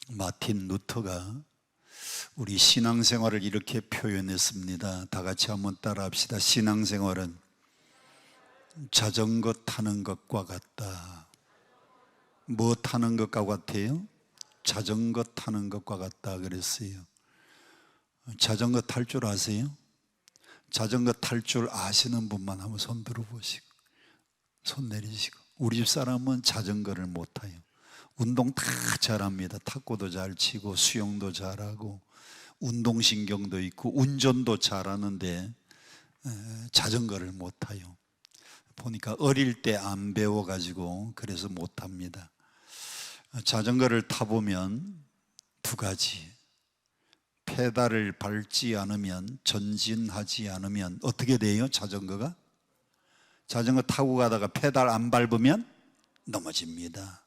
마틴 루터가 우리 신앙생활을 이렇게 표현했습니다. 다 같이 한번 따라합시다. 신앙생활은 자전거 타는 것과 같다. 뭐 타는 것과 같아요? 자전거 타는 것과 같다 그랬어요. 자전거 탈 줄 아세요? 자전거 탈 줄 아시는 분만 한번 손 들어보시고 손 내리시고. 우리 집 사람은 자전거를 못 타요. 운동 다 잘합니다. 탁구도 잘 치고 수영도 잘하고 운동신경도 있고 운전도 잘하는데 자전거를 못 타요. 보니까 어릴 때 안 배워가지고 그래서 못 탑니다. 자전거를 타보면 두 가지, 페달을 밟지 않으면, 전진하지 않으면 어떻게 돼요? 자전거 타고 가다가 페달 안 밟으면 넘어집니다.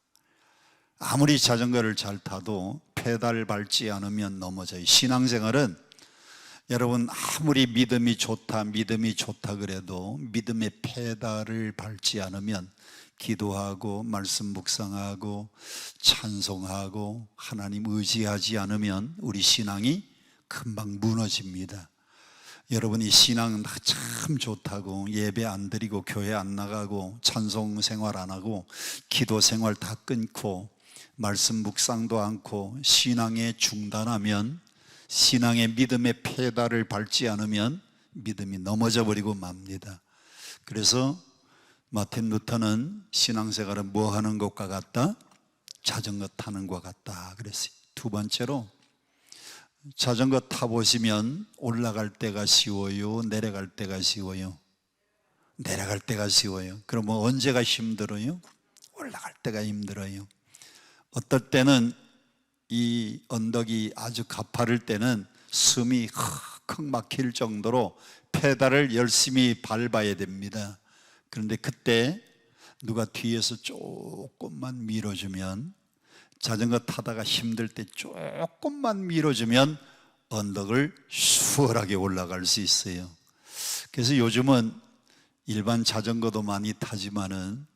아무리 자전거를 잘 타도 페달 밟지 않으면 넘어져요. 신앙생활은 여러분 아무리 믿음이 좋다 그래도 믿음의 페달을 밟지 않으면 기도하고 말씀 묵상하고 찬송하고 하나님 의지하지 않으면 우리 신앙이 금방 무너집니다. 여러분이 신앙은 참 좋다고 예배 안 드리고 교회 안 나가고 찬송 생활 안 하고 기도 생활 다 끊고 말씀 묵상도 않고 신앙에 중단하면, 신앙의 믿음의 페달을 밟지 않으면 믿음이 넘어져 버리고 맙니다. 그래서 마틴 루터는 신앙생활은 뭐 하는 것과 같다? 자전거 타는 것과 같다 그랬어요. 두 번째로, 자전거 타보시면 올라갈 때가 쉬워요? 내려갈 때가 쉬워요? 내려갈 때가 쉬워요. 그러면 언제가 힘들어요? 올라갈 때가 힘들어요. 어떨 때는 이 언덕이 아주 가파를 때는 숨이 헉헉 막힐 정도로 페달을 열심히 밟아야 됩니다. 그런데 그때 누가 뒤에서 조금만 밀어주면, 자전거 타다가 힘들 때 조금만 밀어주면 언덕을 수월하게 올라갈 수 있어요. 그래서 요즘은 일반 자전거도 많이 타지만은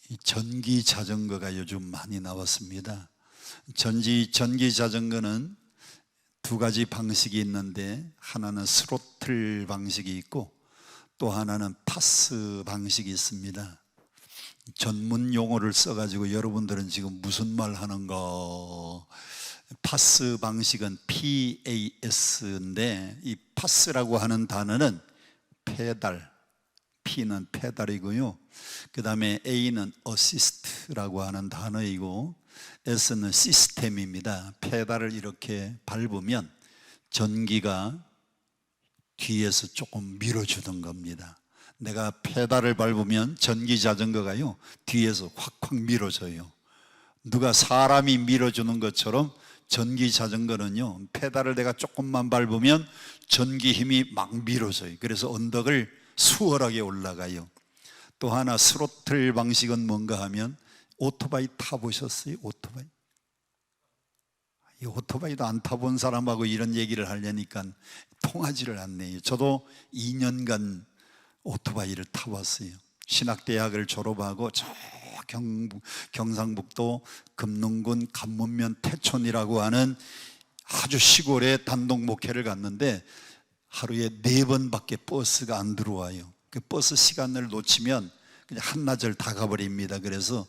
이 전기 자전거가 요즘 많이 나왔습니다. 전기 자전거는 두 가지 방식이 있는데, 하나는 스로틀 방식이 있고 또 하나는 파스 방식이 있습니다. 전문 용어를 써가지고 여러분들은 지금 무슨 말 하는가? 파스 방식은 PAS인데, 이 파스라고 하는 단어는 페달, P는 페달이고요, 그 다음에 A는 어시스트라고 하는 단어이고 S는 시스템입니다. 페달을 이렇게 밟으면 전기가 뒤에서 조금 밀어주는 겁니다. 내가 페달을 밟으면 전기 자전거가요 뒤에서 확확 밀어줘요. 누가 사람이 밀어주는 것처럼 전기 자전거는요, 페달을 내가 조금만 밟으면 전기 힘이 막 밀어줘요. 그래서 언덕을 수월하게 올라가요. 또 하나 스로틀 방식은 뭔가 하면, 오토바이 타보셨어요? 오토바이? 이 오토바이도 안 타본 사람하고 이런 얘기를 하려니까 통하지를 않네요. 저도 2년간 오토바이를 타봤어요. 신학대학을 졸업하고 저 경상북도 금능군 간문면 태촌이라고 하는 아주 시골에 단독 목회를 갔는데 하루에 4번밖에 버스가 안 들어와요. 그 버스 시간을 놓치면 그냥 한나절 다 가버립니다. 그래서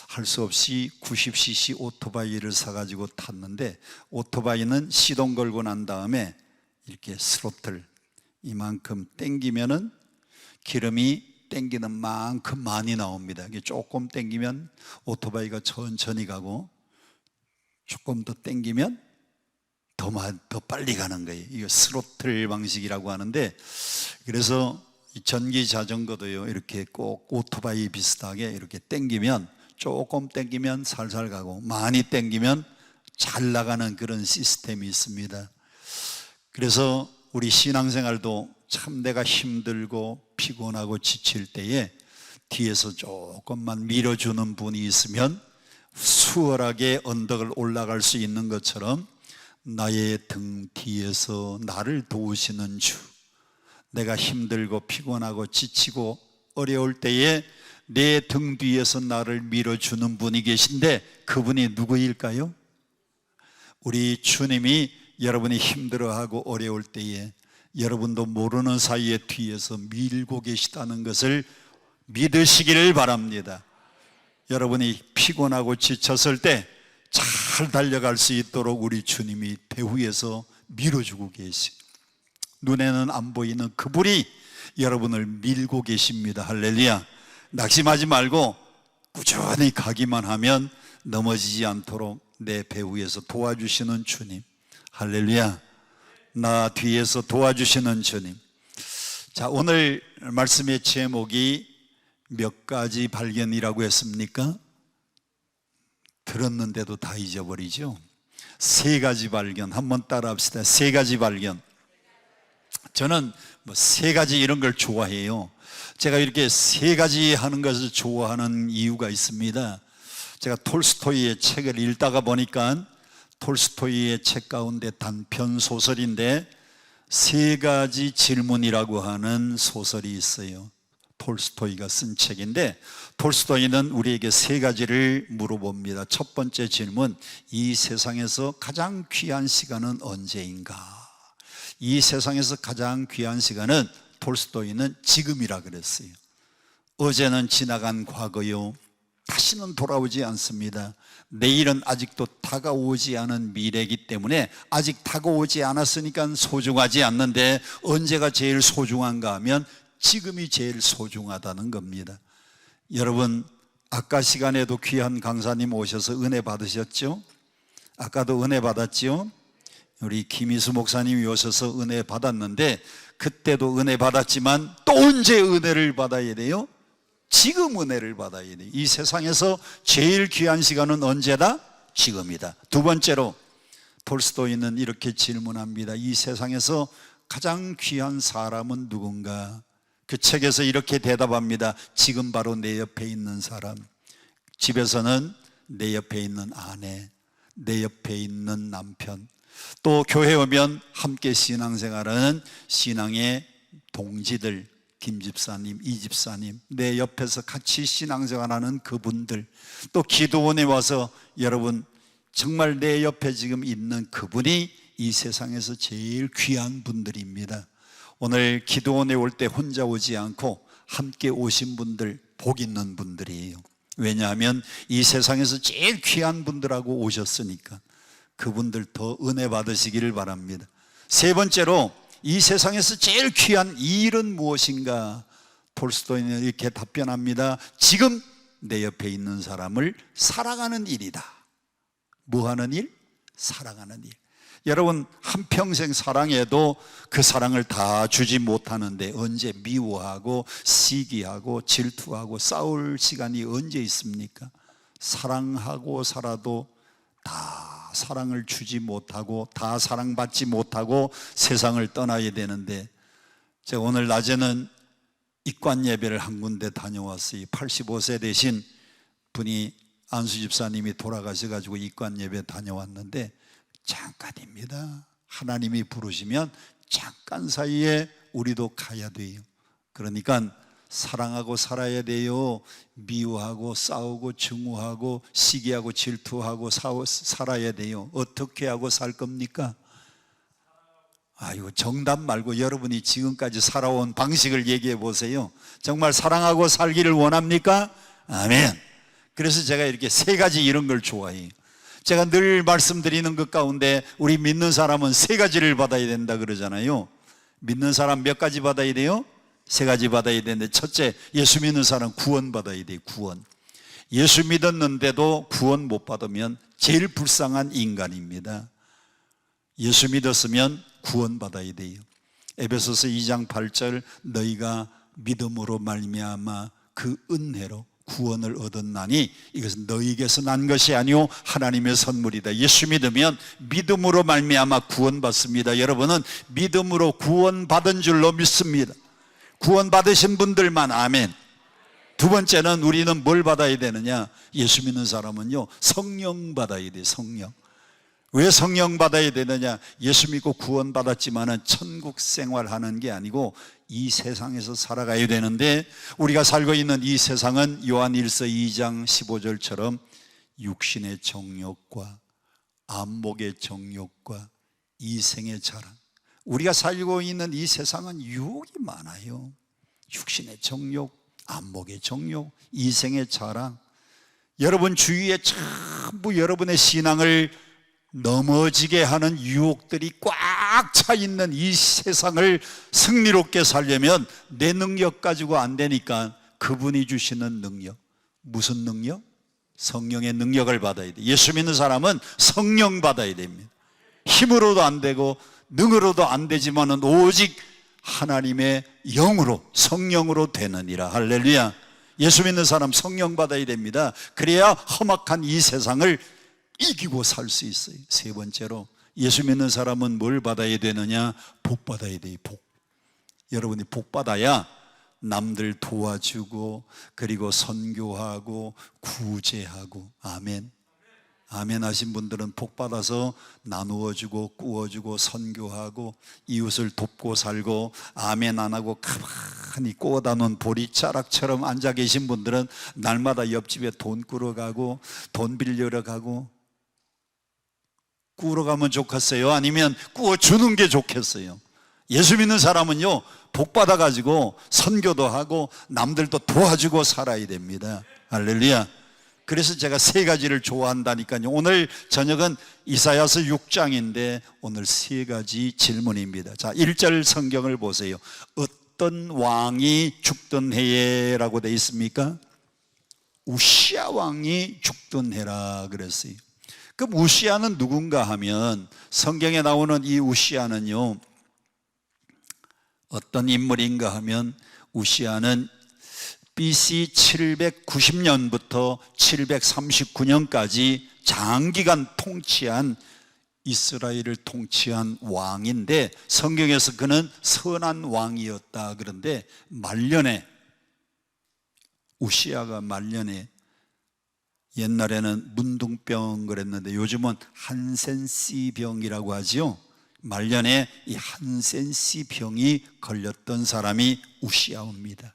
할 수 없이 90cc 오토바이를 사가지고 탔는데, 오토바이는 시동 걸고 난 다음에 이렇게 스로틀 이만큼 땡기면은 기름이 땡기는 만큼 많이 나옵니다. 조금 땡기면 오토바이가 천천히 가고, 조금 더 땡기면 더 빨리 가는 거예요. 이거 스로틀 방식이라고 하는데, 그래서 이 전기 자전거도요, 이렇게 꼭 오토바이 비슷하게 이렇게 땡기면, 조금 땡기면 살살 가고 많이 땡기면 잘 나가는 그런 시스템이 있습니다. 그래서 우리 신앙생활도 참 내가 힘들고 피곤하고 지칠 때에 뒤에서 조금만 밀어주는 분이 있으면 수월하게 언덕을 올라갈 수 있는 것처럼, 나의 등 뒤에서 나를 도우시는 주, 내가 힘들고 피곤하고 지치고 어려울 때에 내 등 뒤에서 나를 밀어주는 분이 계신데, 그분이 누구일까요? 우리 주님이 여러분이 힘들어하고 어려울 때에 여러분도 모르는 사이에 뒤에서 밀고 계시다는 것을 믿으시기를 바랍니다. 여러분이 피곤하고 지쳤을 때 잘 달려갈 수 있도록 우리 주님이 배후에서 밀어주고 계시, 눈에는 안 보이는 그분이 여러분을 밀고 계십니다. 할렐루야. 낙심하지 말고 꾸준히 가기만 하면 넘어지지 않도록 내 배후에서 도와주시는 주님. 할렐루야. 나 뒤에서 도와주시는 주님. 자, 오늘 말씀의 제목이 몇 가지 발견이라고 했습니까? 들었는데도 다 잊어버리죠. 세 가지 발견. 한번 따라 합시다. 세 가지 발견. 저는 세 가지 이런 걸 좋아해요. 제가 이렇게 세 가지 하는 것을 좋아하는 이유가 있습니다. 제가 톨스토이의 책을 읽다가 보니까 톨스토이의 책 가운데 단편 소설인데 세 가지 질문이라고 하는 소설이 있어요. 톨스토이가 쓴 책인데 톨스토이는 우리에게 세 가지를 물어봅니다. 첫 번째 질문, 이 세상에서 가장 귀한 시간은 언제인가? 이 세상에서 가장 귀한 시간은 톨스토이는 지금이라 그랬어요. 어제는 지나간 과거요, 다시는 돌아오지 않습니다. 내일은 아직도 다가오지 않은 미래이기 때문에 아직 다가오지 않았으니까 소중하지 않는데 언제가 제일 소중한가 하면 지금이 제일 소중하다는 겁니다. 여러분, 아까 시간에도 귀한 강사님 오셔서 은혜 받으셨죠? 아까도 은혜 받았죠? 우리 김희수 목사님이 오셔서 은혜 받았는데 그때도 은혜 받았지만 또 언제 은혜를 받아야 돼요? 지금 은혜를 받아야 돼요. 이 세상에서 제일 귀한 시간은 언제다? 지금이다. 두 번째로 톨스토이는 이렇게 질문합니다. 이 세상에서 가장 귀한 사람은 누군가? 그 책에서 이렇게 대답합니다. 지금 바로 내 옆에 있는 사람. 집에서는 내 옆에 있는 아내, 내 옆에 있는 남편, 또 교회 오면 함께 신앙생활하는 신앙의 동지들, 김 집사님, 이 집사님, 내 옆에서 같이 신앙생활하는 그분들, 또 기도원에 와서 여러분 정말 내 옆에 지금 있는 그분이 이 세상에서 제일 귀한 분들입니다. 오늘 기도원에 올 때 혼자 오지 않고 함께 오신 분들 복 있는 분들이에요. 왜냐하면 이 세상에서 제일 귀한 분들하고 오셨으니까 그분들 더 은혜 받으시기를 바랍니다. 세 번째로 이 세상에서 제일 귀한 일은 무엇인가? 톨스토이는 이렇게 답변합니다. 지금 내 옆에 있는 사람을 사랑하는 일이다. 뭐 하는 일? 사랑하는 일. 여러분, 한평생 사랑해도 그 사랑을 다 주지 못하는데 언제 미워하고 시기하고 질투하고 싸울 시간이 언제 있습니까? 사랑하고 살아도 다 사랑을 주지 못하고 다 사랑받지 못하고 세상을 떠나야 되는데, 제가 오늘 낮에는 입관 예배를 한 군데 다녀왔어요. 85세 되신 분이 안수 집사님이 돌아가셔가지고 입관 예배 다녀왔는데 잠깐입니다. 하나님이 부르시면 잠깐 사이에 우리도 가야 돼요. 그러니까 사랑하고 살아야 돼요. 미워하고 싸우고 증오하고 시기하고 질투하고 살아야 돼요. 어떻게 하고 살 겁니까? 아이고, 정답 말고 여러분이 지금까지 살아온 방식을 얘기해 보세요. 정말 사랑하고 살기를 원합니까? 아멘. 그래서 제가 이렇게 세 가지 이런 걸 좋아해요. 제가 늘 말씀드리는 것 가운데 우리 믿는 사람은 세 가지를 받아야 된다 그러잖아요. 믿는 사람 몇 가지 받아야 돼요? 세 가지 받아야 되는데, 첫째, 예수 믿는 사람 구원 받아야 돼요. 구원. 예수 믿었는데도 구원 못 받으면 제일 불쌍한 인간입니다. 예수 믿었으면 구원 받아야 돼요. 에베소서 2장 8절, 너희가 믿음으로 말미암아 그 은혜로 구원을 얻었나니 이것은 너희에게서 난 것이 아니오 하나님의 선물이다. 예수 믿으면 믿음으로 말미암아 구원받습니다. 여러분은 믿음으로 구원받은 줄로 믿습니다. 구원받으신 분들만 아멘. 두 번째는 우리는 뭘 받아야 되느냐? 예수 믿는 사람은요, 성령 받아야 돼요. 성령. 왜 성령 받아야 되느냐? 예수 믿고 구원받았지만은 천국 생활하는 게 아니고 이 세상에서 살아가야 되는데, 우리가 살고 있는 이 세상은 요한 1서 2장 15절처럼 육신의 정욕과 안목의 정욕과 이생의 자랑. 우리가 살고 있는 이 세상은 유혹이 많아요. 육신의 정욕, 안목의 정욕, 이생의 자랑. 여러분 주위에 전부 여러분의 신앙을 넘어지게 하는 유혹들이 꽉 차 있는 이 세상을 승리롭게 살려면 내 능력 가지고 안 되니까 그분이 주시는 능력. 무슨 능력? 성령의 능력을 받아야 돼. 예수 믿는 사람은 성령 받아야 됩니다. 힘으로도 안 되고 능으로도 안 되지만은 오직 하나님의 영으로, 성령으로 되느니라. 할렐루야. 예수 믿는 사람 성령 받아야 됩니다. 그래야 험악한 이 세상을 이기고 살 수 있어요. 세 번째로 예수 믿는 사람은 뭘 받아야 되느냐? 복 받아야 돼요. 복. 여러분이 복 받아야 남들 도와주고 그리고 선교하고 구제하고. 아멘. 아멘 하신 분들은 복 받아서 나누어주고 구워주고 선교하고 이웃을 돕고 살고, 아멘 안 하고 가만히 꼬다 놓은 보리자락처럼 앉아 계신 분들은 날마다 옆집에 돈 꾸러가고 돈 빌려러 가고. 꾸러 가면 좋겠어요? 아니면 꾸어주는 게 좋겠어요? 예수 믿는 사람은요, 복 받아가지고 선교도 하고 남들도 도와주고 살아야 됩니다. 할렐루야. 그래서 제가 세 가지를 좋아한다니까요. 오늘 저녁은 이사야서 6장인데 오늘 세 가지 질문입니다. 자, 1절 성경을 보세요. 어떤 왕이 죽던 해에 라고 되어 있습니까? 우시야 왕이 죽던 해라 그랬어요. 그럼 우시야는 누군가 하면 성경에 나오는 이 우시야는요, 어떤 인물인가 하면 우시야는 BC 790년부터 739년까지 장기간 통치한, 이스라엘을 통치한 왕인데 성경에서 그는 선한 왕이었다. 그런데 말년에, 우시야가 말년에, 옛날에는 문둥병 그랬는데 요즘은 한센씨 병이라고 하지요. 말년에 이 한센씨 병이 걸렸던 사람이 우시야입니다.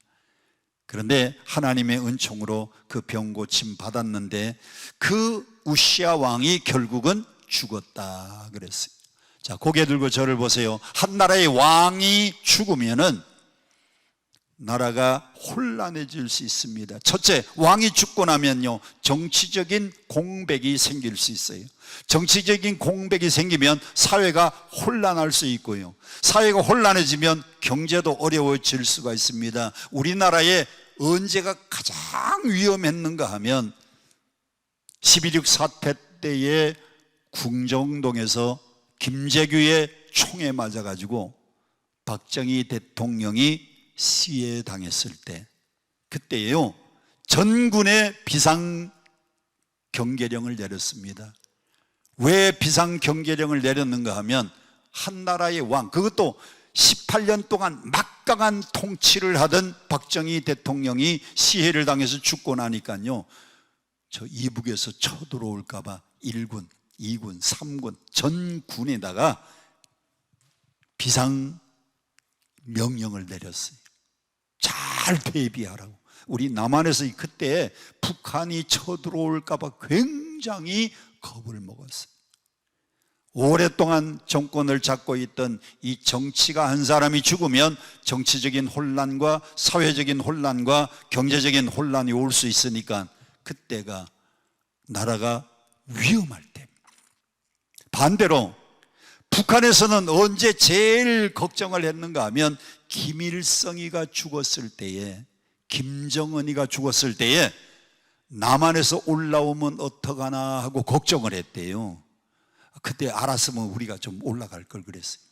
그런데 하나님의 은총으로 그 병 고침 받았는데 그 우시야 왕이 결국은 죽었다 그랬어요. 자, 고개 들고 저를 보세요. 한 나라의 왕이 죽으면은 나라가 혼란해질 수 있습니다. 첫째, 왕이 죽고 나면요, 정치적인 공백이 생길 수 있어요. 정치적인 공백이 생기면 사회가 혼란할 수 있고요, 사회가 혼란해지면 경제도 어려워질 수가 있습니다. 우리나라에 언제가 가장 위험했는가 하면 12.6 사태 때에 궁정동에서 김재규의 총에 맞아가지고 박정희 대통령이 시해 당했을 때, 그때에요 전군의 비상경계령을 내렸습니다. 왜 비상경계령을 내렸는가 하면 한 나라의 왕, 그것도 18년 동안 막강한 통치를 하던 박정희 대통령이 시해를 당해서 죽고 나니까요, 저 이북에서 쳐들어올까 봐 1군, 2군, 3군 전군에다가 비상명령을 내렸어요. 잘 대비하라고. 우리 남한에서 그때 북한이 쳐들어올까 봐 굉장히 겁을 먹었어요. 오랫동안 정권을 잡고 있던 이 정치가 한 사람이 죽으면 정치적인 혼란과 사회적인 혼란과 경제적인 혼란이 올 수 있으니까 그때가 나라가 위험할 때. 반대로 북한에서는 언제 제일 걱정을 했는가 하면 김일성이가 죽었을 때에, 김정은이가 죽었을 때에 남한에서 올라오면 어떡하나 하고 걱정을 했대요. 그때 알았으면 우리가 좀 올라갈 걸 그랬어요.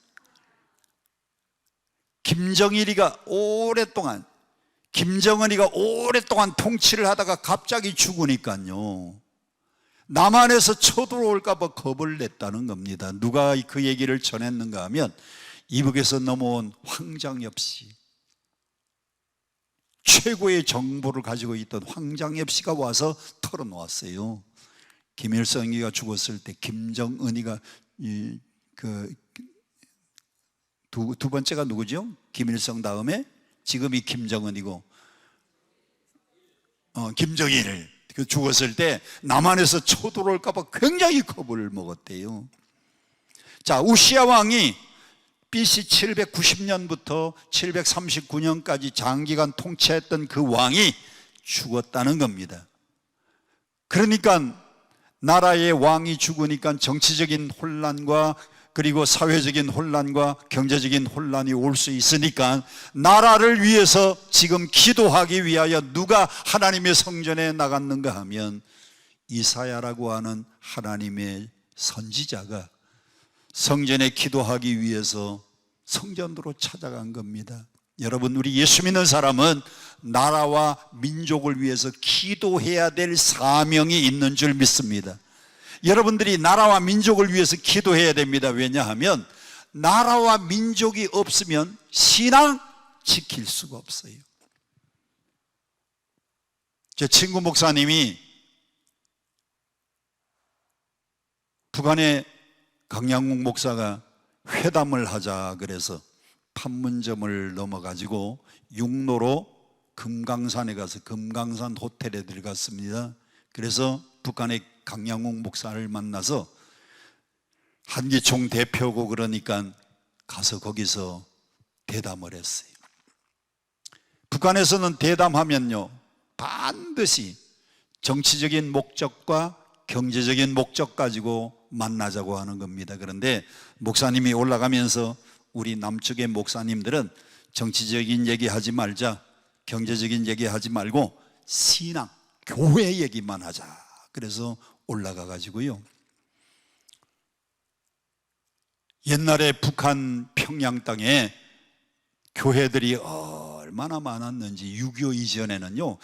김정은이가 오랫동안 통치를 하다가 갑자기 죽으니까요, 남한에서 쳐들어올까 봐 겁을 냈다는 겁니다. 누가 그 얘기를 전했는가 하면 이북에서 넘어온 황장엽 씨, 최고의 정보를 가지고 있던 황장엽 씨가 와서 털어놓았어요. 김일성이가 죽었을 때 김정은이가 두 번째가 누구죠? 김일성 다음에 지금이 김정은이고 김정일. 그 죽었을 때 남한에서 쳐들어올까 봐 굉장히 겁을 먹었대요. 자, 우시야 왕이 BC 790년부터 739년까지 장기간 통치했던 그 왕이 죽었다는 겁니다. 그러니까 나라의 왕이 죽으니까 정치적인 혼란과 그리고 사회적인 혼란과 경제적인 혼란이 올 수 있으니까 나라를 위해서 지금 기도하기 위하여 누가 하나님의 성전에 나갔는가 하면 이사야라고 하는 하나님의 선지자가 성전에 기도하기 위해서 성전으로 찾아간 겁니다. 여러분, 우리 예수 믿는 사람은 나라와 민족을 위해서 기도해야 될 사명이 있는 줄 믿습니다. 여러분들이 나라와 민족을 위해서 기도해야 됩니다. 왜냐하면 나라와 민족이 없으면 신앙 지킬 수가 없어요. 제 친구 목사님이 북한의 강양욱 목사가 회담을 하자 그래서 판문점을 넘어가지고 육로로 금강산에 가서 금강산 호텔에 들어갔습니다. 그래서 북한의 강양욱 목사를 만나서 한기총 대표고 그러니까 가서 거기서 대담을 했어요. 북한에서는 대담하면요 반드시 정치적인 목적과 경제적인 목적 가지고 만나자고 하는 겁니다. 그런데 목사님이 올라가면서 우리 남측의 목사님들은 정치적인 얘기하지 말자, 경제적인 얘기하지 말고 신앙, 교회 얘기만 하자. 그래서 올라가 가지고요, 옛날에 북한 평양 땅에 교회들이 얼마나 많았는지 6.25 이전에는요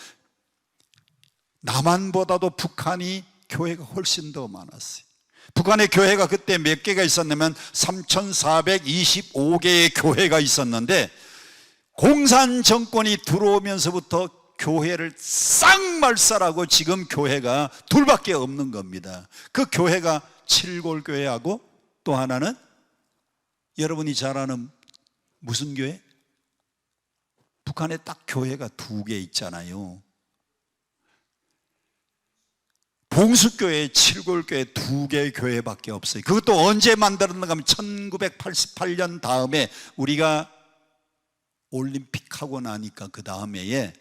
남한보다도 북한이 교회가 훨씬 더 많았어요. 북한의 교회가 그때 몇 개가 있었냐면 3,425개의 교회가 있었는데 공산 정권이 들어오면서부터 교회를 싹 말살하고 지금 교회가 둘밖에 없는 겁니다. 그 교회가 칠골교회하고 또 하나는 여러분이 잘 아는 무슨 교회? 북한에 딱 교회가 2개 있잖아요. 봉수교회, 칠골교회 2개의 교회밖에 없어요. 그것도 언제 만들었는가 하면 1988년 다음에 우리가 올림픽 하고 나니까 그 다음 해에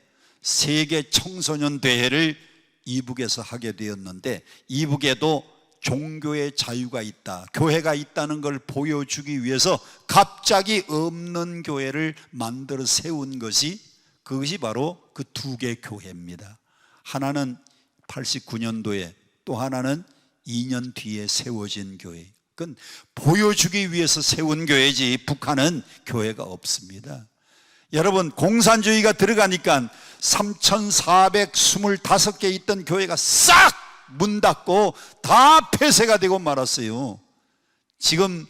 세계 청소년 대회를 이북에서 하게 되었는데 이북에도 종교의 자유가 있다, 교회가 있다는 걸 보여주기 위해서 갑자기 없는 교회를 만들어 세운 것이 그것이 바로 그 2개 교회입니다. 하나는 89년도에 또 하나는 2년 뒤에 세워진 교회. 그건 보여주기 위해서 세운 교회지 북한은 교회가 없습니다. 여러분, 공산주의가 들어가니까 3,425개 있던 교회가 싹 문 닫고 다 폐쇄가 되고 말았어요. 지금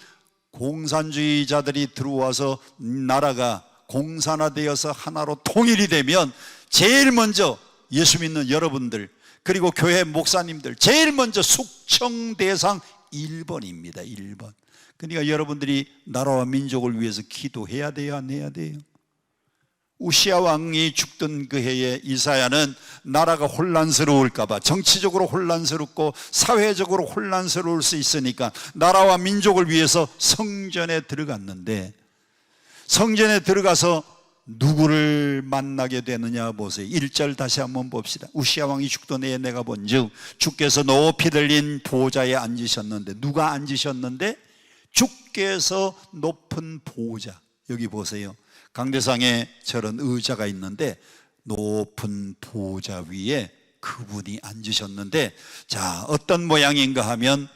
공산주의자들이 들어와서 나라가 공산화되어서 하나로 통일이 되면 제일 먼저 예수 믿는 여러분들 그리고 교회 목사님들 제일 먼저 숙청 대상 1번입니다. 1번. 그러니까 여러분들이 나라와 민족을 위해서 기도해야 돼요, 안 해야 돼요? 우시야 왕이 죽던 그 해에 이사야는 나라가 혼란스러울까 봐, 정치적으로 혼란스럽고 사회적으로 혼란스러울 수 있으니까 나라와 민족을 위해서 성전에 들어갔는데 성전에 들어가서 누구를 만나게 되느냐 보세요. 1절 다시 한번 봅시다. 우시야 왕이 죽던 해에 내가 본즉 주께서 높이 들린 보좌에 앉으셨는데, 누가 앉으셨는데? 주께서 높은 보좌. 여기 보세요. 강대상에 저런 의자가 있는데 높은 보좌 위에 그분이 앉으셨는데, 자, 어떤 모양인가 하면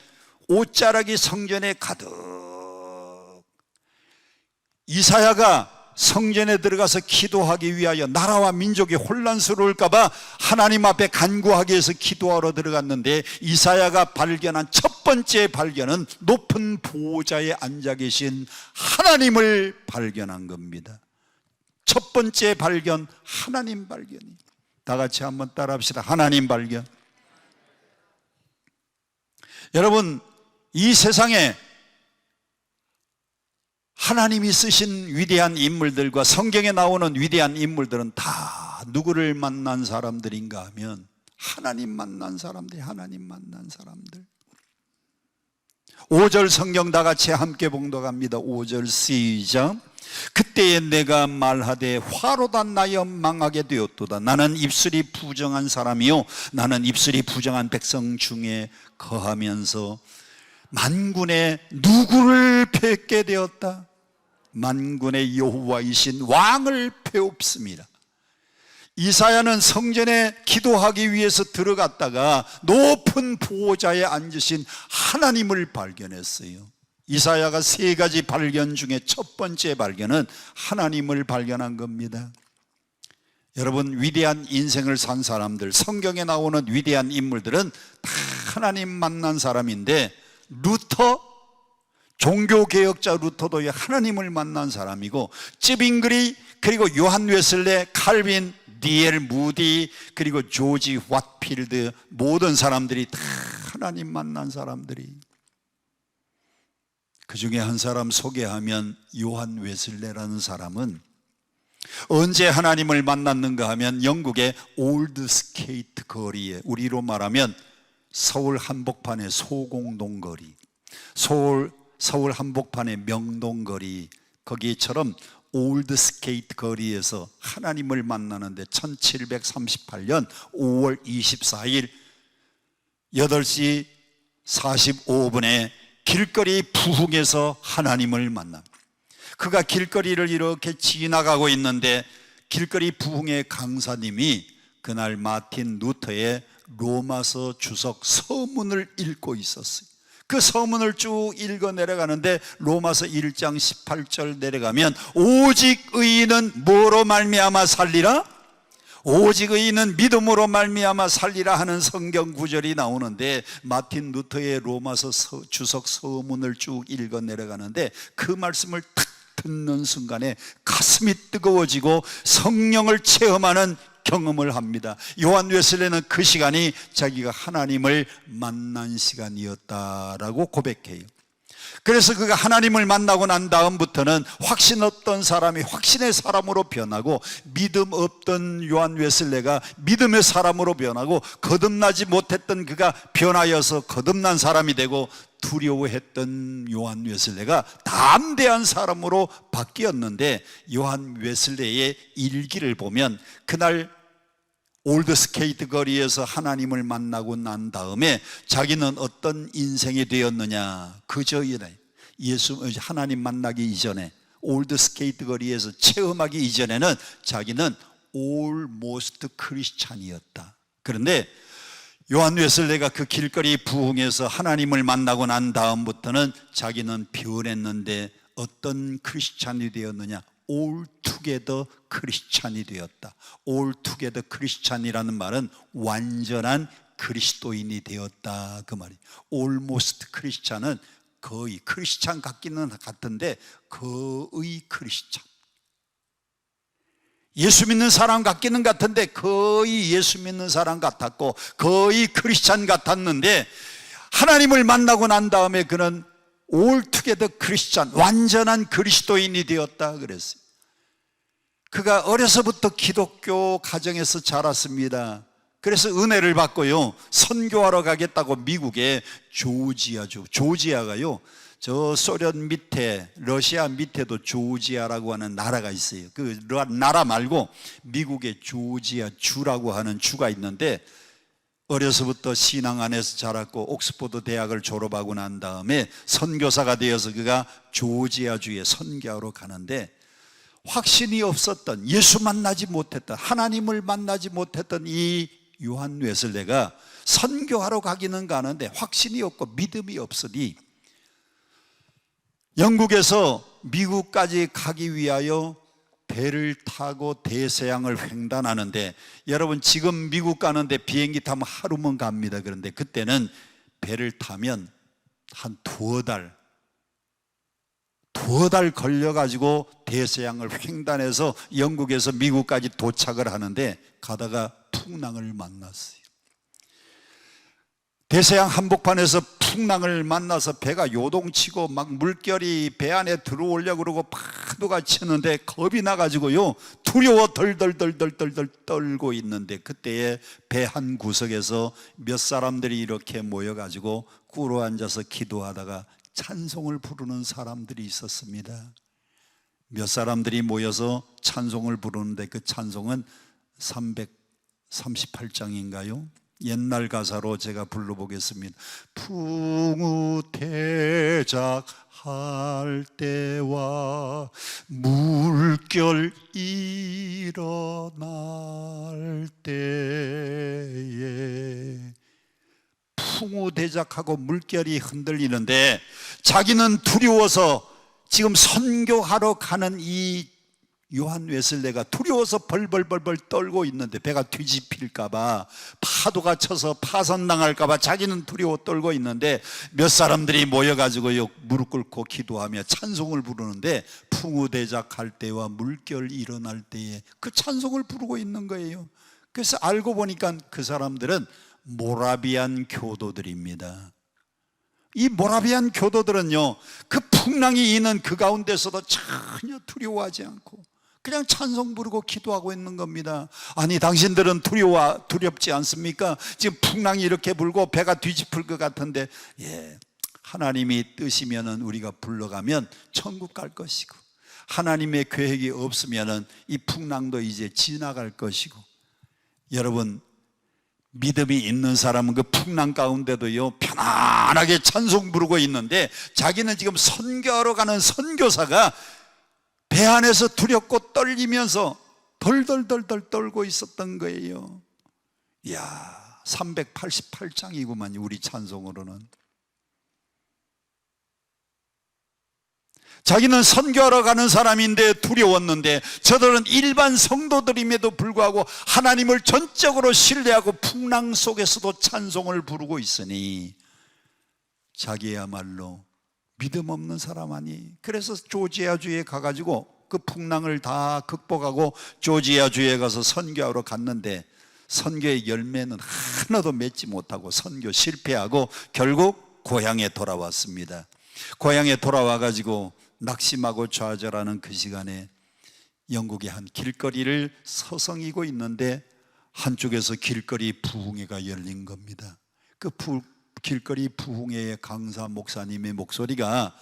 옷자락이 성전에 가득. 이사야가 성전에 들어가서 기도하기 위하여 나라와 민족이 혼란스러울까 봐 하나님 앞에 간구하기 위해서 기도하러 들어갔는데, 이사야가 발견한 첫 번째 발견은 높은 보좌에 앉아 계신 하나님을 발견한 겁니다. 첫 번째 발견, 하나님 발견이. 다 같이 한번 따라 합시다. 하나님 발견. 여러분, 이 세상에 하나님이 쓰신 위대한 인물들과 성경에 나오는 위대한 인물들은 다 누구를 만난 사람들인가 하면 하나님 만난 사람들, 하나님 만난 사람들. 5절 성경 다 같이 함께 봉독합니다. 5절 시작. 그때에 내가 말하되 화로다 나여 망하게 되었도다. 나는 입술이 부정한 사람이요 나는 입술이 부정한 백성 중에 거하면서 만군의 누구를 뵙게 되었다. 만군의 여호와이신 왕을 배웁습니다. 이사야는 성전에 기도하기 위해서 들어갔다가 높은 보호자에 앉으신 하나님을 발견했어요. 이사야가 3가지 발견 중에 첫 번째 발견은 하나님을 발견한 겁니다. 여러분, 위대한 인생을 산 사람들, 성경에 나오는 위대한 인물들은 다 하나님 만난 사람인데, 루터, 종교개혁자 루터도 하나님을 만난 사람이고, 쯔빙그리, 그리고 요한 웨슬레, 칼빈, D.L. 무디, 그리고 조지 왓필드, 모든 사람들이 다 하나님 만난 사람들이. 그 중에 한 사람 소개하면, 요한 웨슬레라는 사람은 언제 하나님을 만났는가 하면 영국의 올드 스케이트 거리에, 우리로 말하면 서울 한복판의 소공동 거리, 서울 한복판의 명동거리, 거기처럼 올드 스케이트 거리에서 하나님을 만나는데 1738년 5월 24일 8시 45분에 길거리 부흥에서 하나님을 만납니다. 그가 길거리를 이렇게 지나가고 있는데 길거리 부흥의 강사님이 그날 마틴 루터의 로마서 주석 서문을 읽고 있었어요. 그 서문을 쭉 읽어 내려가는데 로마서 1장 18절 내려가면 오직 의인은 뭐로 말미암아 살리라? 오직 의인은 믿음으로 말미암아 살리라 하는 성경 구절이 나오는데, 마틴 루터의 로마서 주석 서문을 쭉 읽어 내려가는데 그 말씀을 탁 듣는 순간에 가슴이 뜨거워지고 성령을 체험하는 경험을 합니다. 요한 웨슬레는 그 시간이 자기가 하나님을 만난 시간이었다라고 고백해요. 그래서 그가 하나님을 만나고 난 다음부터는 확신 없던 사람이 확신의 사람으로 변하고, 믿음 없던 요한 웨슬레가 믿음의 사람으로 변하고, 거듭나지 못했던 그가 변하여서 거듭난 사람이 되고, 두려워했던 요한 웨슬레가 담대한 사람으로 바뀌었는데, 요한 웨슬레의 일기를 보면 그날 올드 스케이트 거리에서 하나님을 만나고 난 다음에 자기는 어떤 인생이 되었느냐, 그저 하나님 만나기 이전에, 올드 스케이트 거리에서 체험하기 이전에는 자기는 almost 크리스찬이었다. 그런데 요한 웨슬레가 그 길거리 부흥에서 하나님을 만나고 난 다음부터는 자기는 변했는데 어떤 크리스찬이 되었느냐, altogether 크리스찬이 되었다. altogether 크리스찬이라는 말은 완전한 그리스도인이 되었다, 그 말이에요. almost 크리스찬은 거의, 크리스찬 같기는 같은데 거의 크리스찬, 예수 믿는 사람 같기는 같은데 거의 예수 믿는 사람 같았고 거의 크리스찬 같았는데, 하나님을 만나고 난 다음에 그는 altogether 크리스찬, 완전한 그리스도인이 되었다 그랬어요. 그가 어려서부터 기독교 가정에서 자랐습니다. 그래서 은혜를 받고요, 선교하러 가겠다고 미국의 조지아가요, 저 소련 밑에, 러시아 밑에도 조지아라고 하는 나라가 있어요. 그 나라 말고 미국의 조지아 주라고 하는 주가 있는데, 어려서부터 신앙 안에서 자랐고 옥스퍼드 대학을 졸업하고 난 다음에 선교사가 되어서 그가 조지아주에 선교하러 가는데, 확신이 없었던, 예수 만나지 못했던, 하나님을 만나지 못했던 이 요한 웨슬레가 선교하러 가기는 가는데 확신이 없고 믿음이 없으니 영국에서 미국까지 가기 위하여 배를 타고 대서양을 횡단하는데, 여러분 지금 미국 가는데 비행기 타면 하루면 갑니다. 그런데 그때는 배를 타면 한 두어 달 걸려가지고 대서양을 횡단해서 영국에서 미국까지 도착을 하는데, 가다가 풍랑을 만났어요. 대서양 한복판에서 풍랑을 만나서 배가 요동치고 막 물결이 배 안에 들어오려고 그러고 파도가 치는데 겁이 나가지고요, 두려워 덜덜덜덜덜 떨고 있는데, 그때에 배 한 구석에서 몇 사람들이 이렇게 모여가지고 꿇어 앉아서 기도하다가 찬송을 부르는 사람들이 있었습니다. 몇 사람들이 모여서 찬송을 부르는데 그 찬송은 338장인가요? 옛날 가사로 제가 불러보겠습니다. 풍우대작할 때와 물결 일어날 때에, 풍우대작하고 물결이 흔들리는데 자기는 두려워서 지금 선교하러 가는 이 요한 웨슬레가 두려워서 벌벌벌벌 떨고 있는데, 배가 뒤집힐까봐, 파도가 쳐서 파손당할까봐 자기는 두려워 떨고 있는데, 몇 사람들이 모여가지고 무릎 꿇고 기도하며 찬송을 부르는데, 풍우대작할 때와 물결 일어날 때에 그 찬송을 부르고 있는 거예요. 그래서 알고 보니까 그 사람들은 모라비안 교도들입니다. 이 모라비안 교도들은요, 그 풍랑이 있는 그 가운데서도 전혀 두려워하지 않고 그냥 찬송 부르고 기도하고 있는 겁니다. 아니, 당신들은 두렵지 않습니까? 지금 풍랑이 이렇게 불고 배가 뒤집힐 것 같은데, 하나님이 뜨시면은 우리가 불러가면 천국 갈 것이고, 하나님의 계획이 없으면은 이 풍랑도 이제 지나갈 것이고. 여러분, 믿음이 있는 사람은 그 풍랑 가운데도요 편안하게 찬송 부르고 있는데, 자기는 지금 선교하러 가는 선교사가 배 안에서 두렵고 떨리면서 덜덜덜덜 떨고 있었던 거예요. 이야, 388장이구만 우리 찬송으로는. 자기는 선교하러 가는 사람인데 두려웠는데, 저들은 일반 성도들임에도 불구하고 하나님을 전적으로 신뢰하고 풍랑 속에서도 찬송을 부르고 있으니 자기야말로 믿음 없는 사람 아니. 그래서 조지아주에 가가지고 그 풍랑을 다 극복하고 조지아주에 가서 선교하러 갔는데, 선교의 열매는 하나도 맺지 못하고 선교 실패하고 결국 고향에 돌아왔습니다. 고향에 돌아와가지고 낙심하고 좌절하는 그 시간에 영국의 한 길거리를 서성이고 있는데, 한쪽에서 길거리 부흥회가 열린 겁니다. 그 길거리 부흥회의 강사 목사님의 목소리가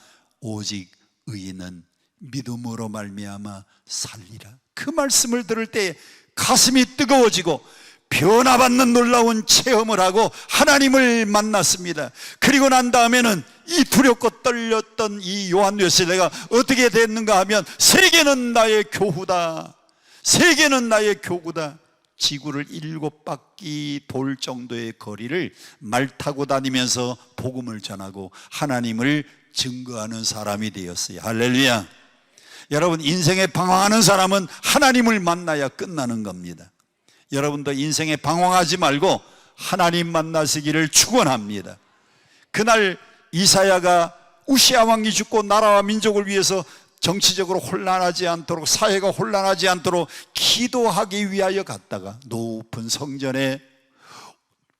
오직 의인은 믿음으로 말미암아 살리라. 그 말씀을 들을 때 가슴이 뜨거워지고 변화받는 놀라운 체험을 하고 하나님을 만났습니다. 그리고 난 다음에는 이 두렵고 떨렸던 이 요한 웨슬레가 어떻게 됐는가 하면, 세계는 나의 교후다, 세계는 나의 교구다. 지구를 7바퀴 돌 정도의 거리를 말 타고 다니면서 복음을 전하고 하나님을 증거하는 사람이 되었어요. 할렐루야. 여러분, 인생에 방황하는 사람은 하나님을 만나야 끝나는 겁니다. 여러분도 인생에 방황하지 말고 하나님 만나시기를 축원합니다. 그날 이사야가 우시아 왕이 죽고 나라와 민족을 위해서 정치적으로 혼란하지 않도록, 사회가 혼란하지 않도록 기도하기 위하여 갔다가 높은 성전에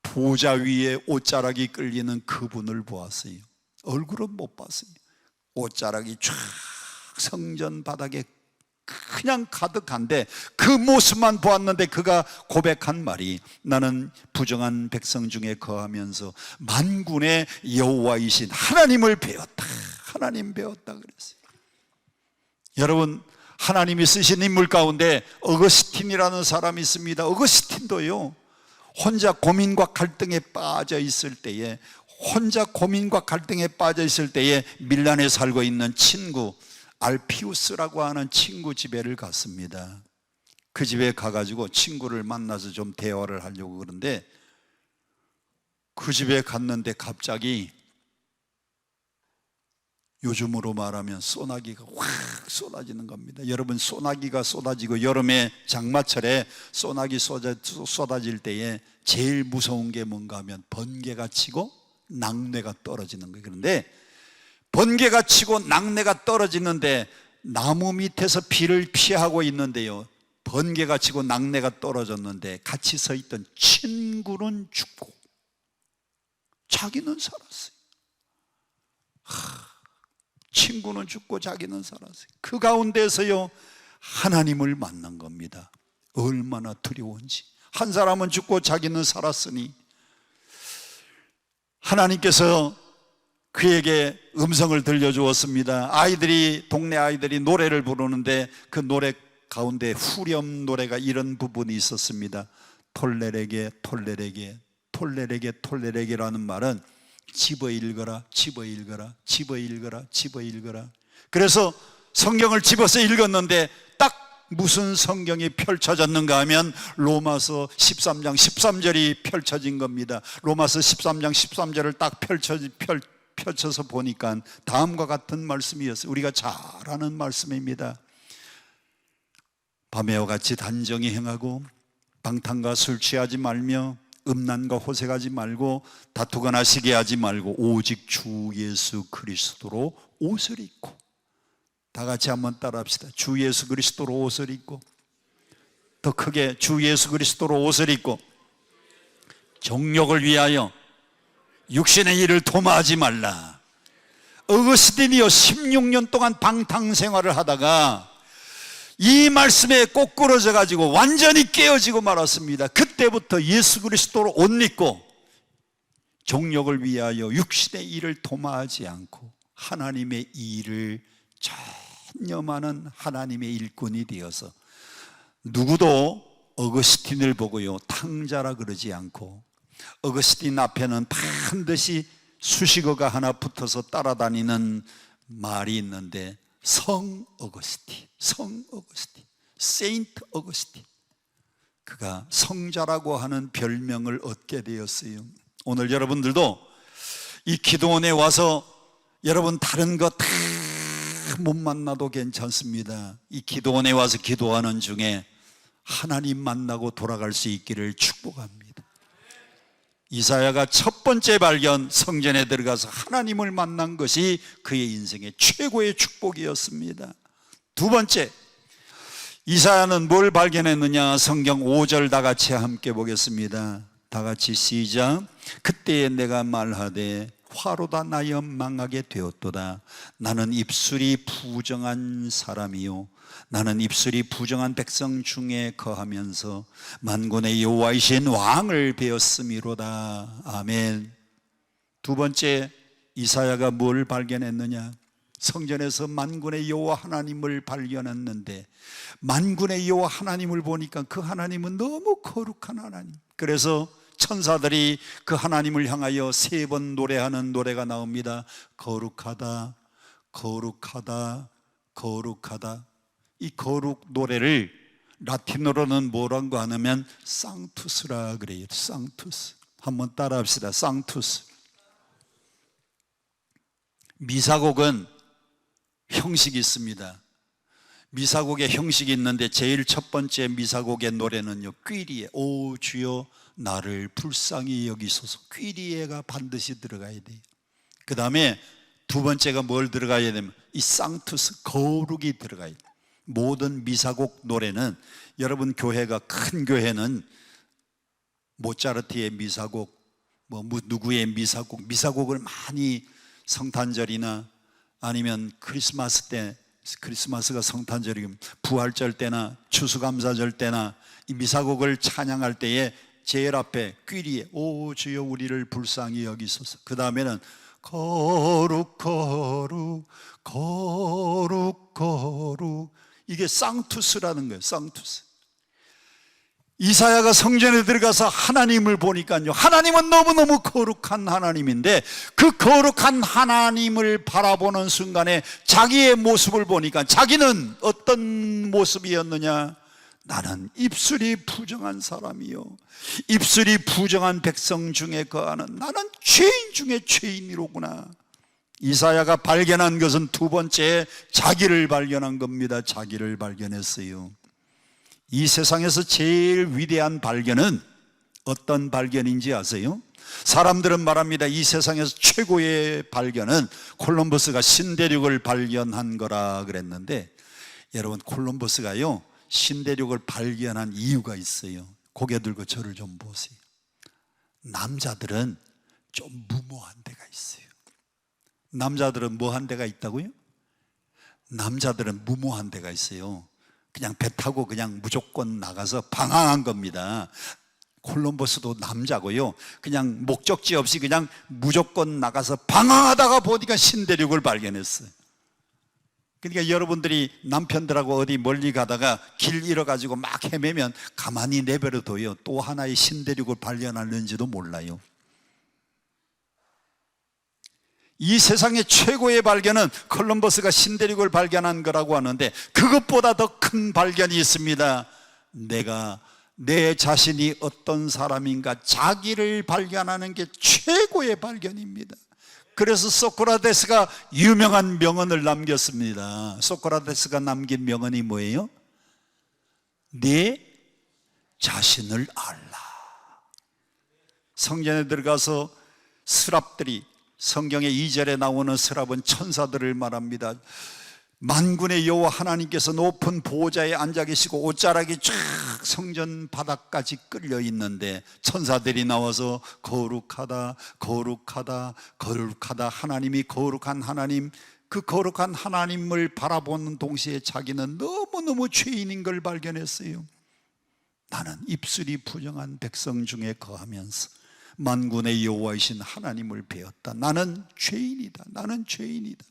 보좌 위에 옷자락이 끌리는 그분을 보았어요. 얼굴은 못 봤어요. 옷자락이 쫙 성전 바닥에 그냥 가득한데 그 모습만 보았는데, 그가 고백한 말이, 나는 부정한 백성 중에 거하면서 만군의 여호와이신 하나님을 배웠다, 하나님 배웠다 그랬어요. 여러분, 하나님이 쓰신 인물 가운데 어거스틴이라는 사람이 있습니다. 어거스틴도요, 혼자 고민과 갈등에 빠져 있을 때에, 밀란에 살고 있는 친구 알피우스라고 하는 친구 집에를 갔습니다. 그 집에 가가지고 친구를 만나서 좀 대화를 하려고 그러는데, 그 집에 갔는데 갑자기 요즘으로 말하면 소나기가 확 쏟아지는 겁니다. 여러분, 소나기가 쏟아지고 여름에 장마철에 소나기 쏟아질 때에 제일 무서운 게 뭔가 하면 번개가 치고 낙뢰가 떨어지는 거예요. 그런데 번개가 치고 낙뢰가 떨어지는데 나무 밑에서 비를 피하고 있는데요, 번개가 치고 낙뢰가 떨어졌는데 같이 서 있던 친구는 죽고 자기는 살았어요. 친구는 죽고 자기는 살았어요. 그 가운데서요 하나님을 만난 겁니다. 얼마나 두려운지. 한 사람은 죽고 자기는 살았으니 하나님께서 그에게 음성을 들려주었습니다. 동네 아이들이 노래를 부르는데 그 노래 가운데 후렴 노래가 이런 부분이 있었습니다. 톨레레게 톨레레게 톨레레게 톨레레게라는 말은 집어 읽어라, 집어 읽어라, 집어 읽어라, 집어 읽어라. 그래서 성경을 집어서 읽었는데 딱 무슨 성경이 펼쳐졌는가 하면 로마서 13장 13절이 펼쳐진 겁니다. 로마서 13장 13절을 딱 펼쳐서 보니까 다음과 같은 말씀이었어요. 우리가 잘 아는 말씀입니다. 밤에와 같이 단정히 행하고 방탕과 술 취하지 말며 음란과 호색하지 말고 다투거나 시기하지 말고 오직 주 예수 그리스도로 옷을 입고, 다 같이 한번 따라합시다. 주 예수 그리스도로 옷을 입고, 더 크게 주 예수 그리스도로 옷을 입고 정욕을 위하여 육신의 일을 도마하지 말라. 어거스틴이요 16년 동안 방탕생활을 하다가 이 말씀에 꼬꾸러져 가지고 완전히 깨어지고 말았습니다. 그때부터 예수 그리스도로 옷 입고 정욕을 위하여 육신의 일을 도마하지 않고 하나님의 일을 전념하는 하나님의 일꾼이 되어서 누구도 어거스틴을 보고요 탕자라 그러지 않고, 어거스틴 앞에는 반드시 수식어가 하나 붙어서 따라다니는 말이 있는데 성 어거스틴, 성 어거스틴, 세인트 어거스틴. 그가 성자라고 하는 별명을 얻게 되었어요. 오늘 여러분들도 이 기도원에 와서 여러분 다른 거 다 못 만나도 괜찮습니다. 이 기도원에 와서 기도하는 중에 하나님 만나고 돌아갈 수 있기를 축복합니다. 이사야가 첫 번째 발견, 성전에 들어가서 하나님을 만난 것이 그의 인생의 최고의 축복이었습니다. 두 번째, 이사야는 뭘 발견했느냐? 성경 5절 다 같이 함께 보겠습니다. 다 같이 시작. 그때에 내가 말하되 화로다 나여 망하게 되었도다. 나는 입술이 부정한 사람이요 나는 입술이 부정한 백성 중에 거하면서 만군의 여호와이신 왕을 배웠음이로다. 아멘. 두 번째, 이사야가 뭘 발견했느냐? 성전에서 만군의 여호와 하나님을 발견했는데 만군의 여호와 하나님을 보니까 그 하나님은 너무 거룩한 하나님. 그래서 천사들이 그 하나님을 향하여 3번 노래하는 노래가 나옵니다. 거룩하다, 거룩하다, 거룩하다. 이 거룩 노래를 라틴어로는 뭐라고 하냐면 상투스라 그래요. 상투스. 한번 따라 합시다. 상투스. 미사곡은 형식이 있습니다. 미사곡의 형식이 있는데 제일 첫 번째 미사곡의 노래는요 뀌리에, 오 주여 나를 불쌍히 여기소서. 뀌리에가 반드시 들어가야 돼요. 그 다음에 두 번째가 뭘 들어가야 되면 이 상투스, 거룩이 들어가야 돼요. 모든 미사곡 노래는, 여러분 교회가 큰 교회는 모차르트의 미사곡, 누구의 미사곡, 미사곡을 많이 성탄절이나 아니면 크리스마스 때, 크리스마스가 성탄절이면 부활절 때나 추수감사절 때나 이 미사곡을 찬양할 때에 제일 앞에 뀌리에, 오 주여 우리를 불쌍히 여기소서. 그 다음에는 거룩 거룩 거룩 거룩. 이게 상투스라는 거예요. 상투스. 이사야가 성전에 들어가서 하나님을 보니까요 하나님은 너무너무 거룩한 하나님인데 그 거룩한 하나님을 바라보는 순간에 자기의 모습을 보니까 자기는 어떤 모습이었느냐? 나는 입술이 부정한 사람이요 입술이 부정한 백성 중에 거하는 나는 죄인 중에 죄인이로구나. 이사야가 발견한 것은 두 번째, 자기를 발견한 겁니다. 자기를 발견했어요. 이 세상에서 제일 위대한 발견은 어떤 발견인지 아세요? 사람들은 말합니다. 이 세상에서 최고의 발견은 콜럼버스가 신대륙을 발견한 거라 그랬는데, 여러분 콜럼버스가요 신대륙을 발견한 이유가 있어요. 고개 들고 저를 좀 보세요. 남자들은 좀 무모한 데가 있어요. 남자들은 뭐 한 데가 있다고요? 남자들은 무모한 데가 있어요. 그냥 배 타고 그냥 무조건 나가서 방황한 겁니다. 콜럼버스도 남자고요. 그냥 목적지 없이 그냥 무조건 나가서 방황하다가 보니까 신대륙을 발견했어요. 그러니까 여러분들이 남편들하고 어디 멀리 가다가 길 잃어가지고 막 헤매면 가만히 내버려둬요. 또 하나의 신대륙을 발견하는지도 몰라요. 이 세상의 최고의 발견은 콜럼버스가 신대륙을 발견한 거라고 하는데, 그것보다 더 큰 발견이 있습니다. 내가 내 자신이 어떤 사람인가 자기를 발견하는 게 최고의 발견입니다. 그래서 소크라테스가 유명한 명언을 남겼습니다. 소크라테스가 남긴 명언이 뭐예요? 내 자신을 알라. 성전에 들어가서 스랍들이, 성경의 2절에 나오는 스랍은 천사들을 말합니다. 만군의 여호와 하나님께서 높은 보좌에 앉아 계시고 옷자락이 쫙 성전 바닥까지 끌려 있는데 천사들이 나와서 거룩하다 거룩하다 거룩하다, 하나님이 거룩한 하나님, 그 거룩한 하나님을 바라보는 동시에 자기는 너무너무 죄인인 걸 발견했어요. 나는 입술이 부정한 백성 중에 거하면서 만군의 여호와이신 하나님을 배웠다. 나는 죄인이다. 나는 죄인이다.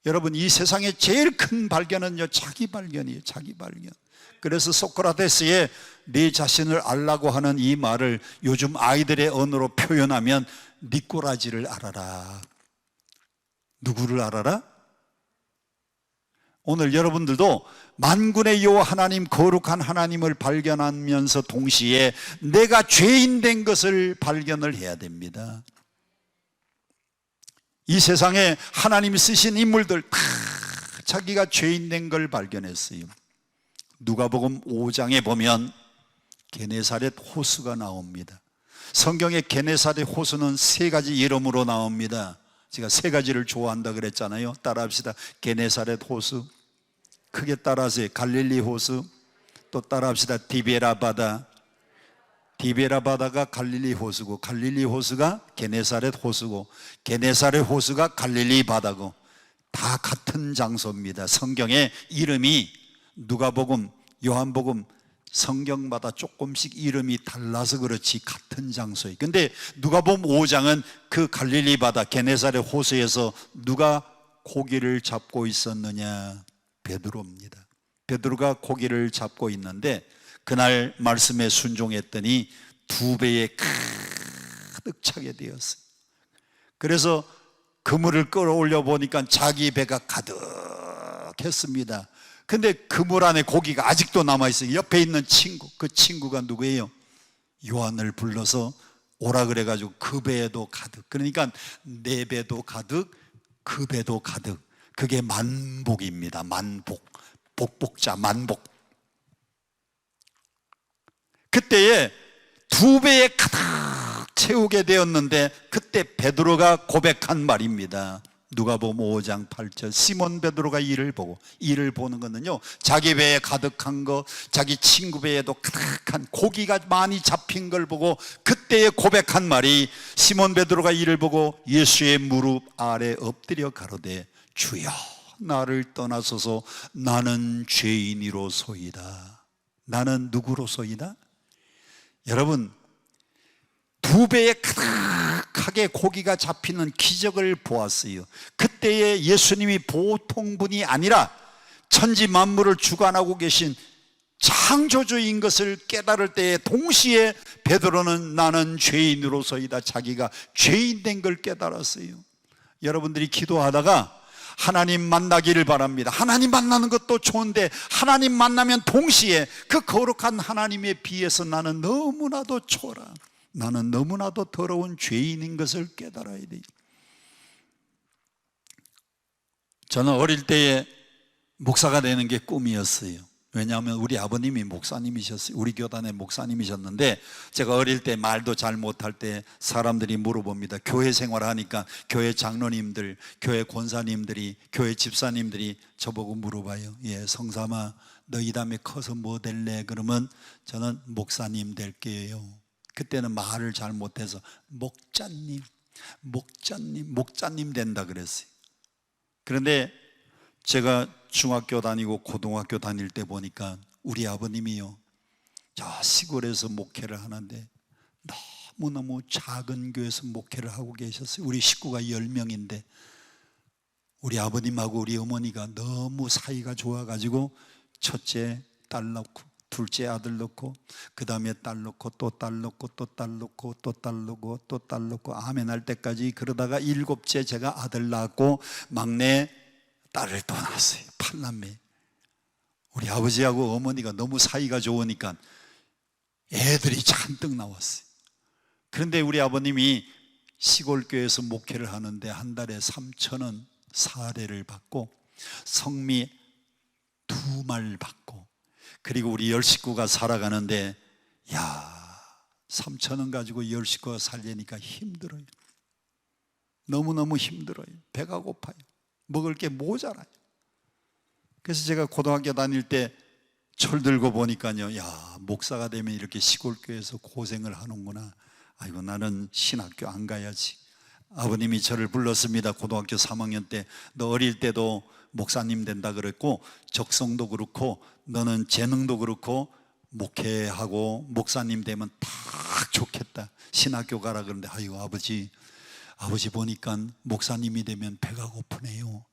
여러분, 이 세상의 제일 큰 발견은요, 자기 발견이에요. 자기 발견. 그래서 소크라테스의 내 자신을 알라고 하는 이 말을 요즘 아이들의 언어로 표현하면 니꼬라지를 알아라. 누구를 알아라? 오늘 여러분들도 만군의 여호와 하나님, 거룩한 하나님을 발견하면서 동시에 내가 죄인 된 것을 발견을 해야 됩니다. 이 세상에 하나님이 쓰신 인물들 다 자기가 죄인 된 걸 발견했어요. 누가복음 5장에 보면 게네사렛 호수가 나옵니다. 성경의 게네사렛 호수는 세 가지 이름으로 나옵니다. 제가 세 가지를 좋아한다 그랬잖아요. 따라합시다. 게네사렛 호수, 크게 따라하세요. 갈릴리 호수, 또 따라합시다. 디베라 바다. 디베라 바다가 갈릴리 호수고, 갈릴리 호수가 게네사렛 호수고, 게네사렛 호수가 갈릴리 바다고, 다 같은 장소입니다. 성경의 이름이 누가복음, 요한복음, 성경마다 조금씩 이름이 달라서 그렇지 같은 장소에. 근데 누가복음 5장은 그 갈릴리 바다 게네사렛 호수에서 누가 고기를 잡고 있었느냐? 베드로입니다. 베드로가 고기를 잡고 있는데 그날 말씀에 순종했더니 2배에 가득 차게 되었어요. 그래서 그물을 끌어올려 보니까 자기 배가 가득했습니다. 근데 그물 안에 고기가 아직도 남아있어요. 옆에 있는 친구, 그 친구가 누구예요? 요한을 불러서 오라 그래가지고 그 배에도 가득, 그러니까 내 배도 가득, 그 배도 가득. 그게 만복입니다. 만복, 복복자 만복. 그때에 2배에 가득 채우게 되었는데 그때 베드로가 고백한 말입니다. 누가복음 5장 8절. 시몬 베드로가 이를 보는 거는요, 자기 배에 가득한 거, 자기 친구 배에도 가득한 고기가 많이 잡힌 걸 보고 그때에 고백한 말이, 시몬 베드로가 이를 보고 예수의 무릎 아래 엎드려 가로되 주여 나를 떠나소서 나는 죄인이로소이다. 나는 누구로소이다? 여러분, 2배에 가득하게 고기가 잡히는 기적을 보았어요. 그때에 예수님이 보통 분이 아니라 천지 만물을 주관하고 계신 창조주인 것을 깨달을 때에 동시에 베드로는 나는 죄인으로서이다, 자기가 죄인 된 걸 깨달았어요. 여러분들이 기도하다가 하나님 만나기를 바랍니다. 하나님 만나는 것도 좋은데 하나님 만나면 동시에 그 거룩한 하나님에 비해서 나는 너무나도 초라, 나는 너무나도 더러운 죄인인 것을 깨달아야 돼요. 저는 어릴 때에 목사가 되는 게 꿈이었어요. 왜냐하면 우리 아버님이 목사님이셨어요. 우리 교단의 목사님이셨는데 제가 어릴 때 말도 잘 못할 때 사람들이 물어봅니다. 교회 생활하니까 교회 장로님들, 교회 권사님들이, 교회 집사님들이 저보고 물어봐요. 예, 성삼아 너 이 다음에 커서 뭐 될래? 그러면 저는 목사님 될게요. 그때는 말을 잘 못해서 목자님 된다 그랬어요. 그런데 제가 중학교 다니고 고등학교 다닐 때 보니까 우리 아버님이요, 저 시골에서 목회를 하는데 너무너무 작은 교회에서 목회를 하고 계셨어요. 우리 식구가 10명인데 우리 아버님하고 우리 어머니가 너무 사이가 좋아가지고 첫째 딸 낳고 둘째 아들 낳고 그 다음에 딸 낳고 또 딸 낳고 또 딸 낳고 또 딸 낳고 또 딸 낳고 아멘 할 때까지 그러다가 7째 제가 아들 낳았고 막내 딸을 또 낳았어요. 8남매. 우리 아버지하고 어머니가 너무 사이가 좋으니까 애들이 잔뜩 나왔어요. 그런데 우리 아버님이 시골교회에서 목회를 하는데 한 달에 3,000원 사례를 받고 성미 2말 받고 그리고 우리 10식구가 살아가는데, 야, 3,000원 가지고 10식구가 살려니까 힘들어요. 너무너무 힘들어요. 배가 고파요. 먹을 게 모자라요. 그래서 제가 고등학교 다닐 때 철들고 보니까요, 야, 목사가 되면 이렇게 시골교회에서 고생을 하는구나. 아이고, 나는 신학교 안 가야지. 아버님이 저를 불렀습니다. 고등학교 3학년 때 너 어릴 때도 목사님 된다 그랬고 적성도 그렇고 너는 재능도 그렇고 목회하고 목사님 되면 딱 좋겠다. 신학교 가라. 그런데 아이고, 아버지 보니까 목사님이 되면 배가 고프네요.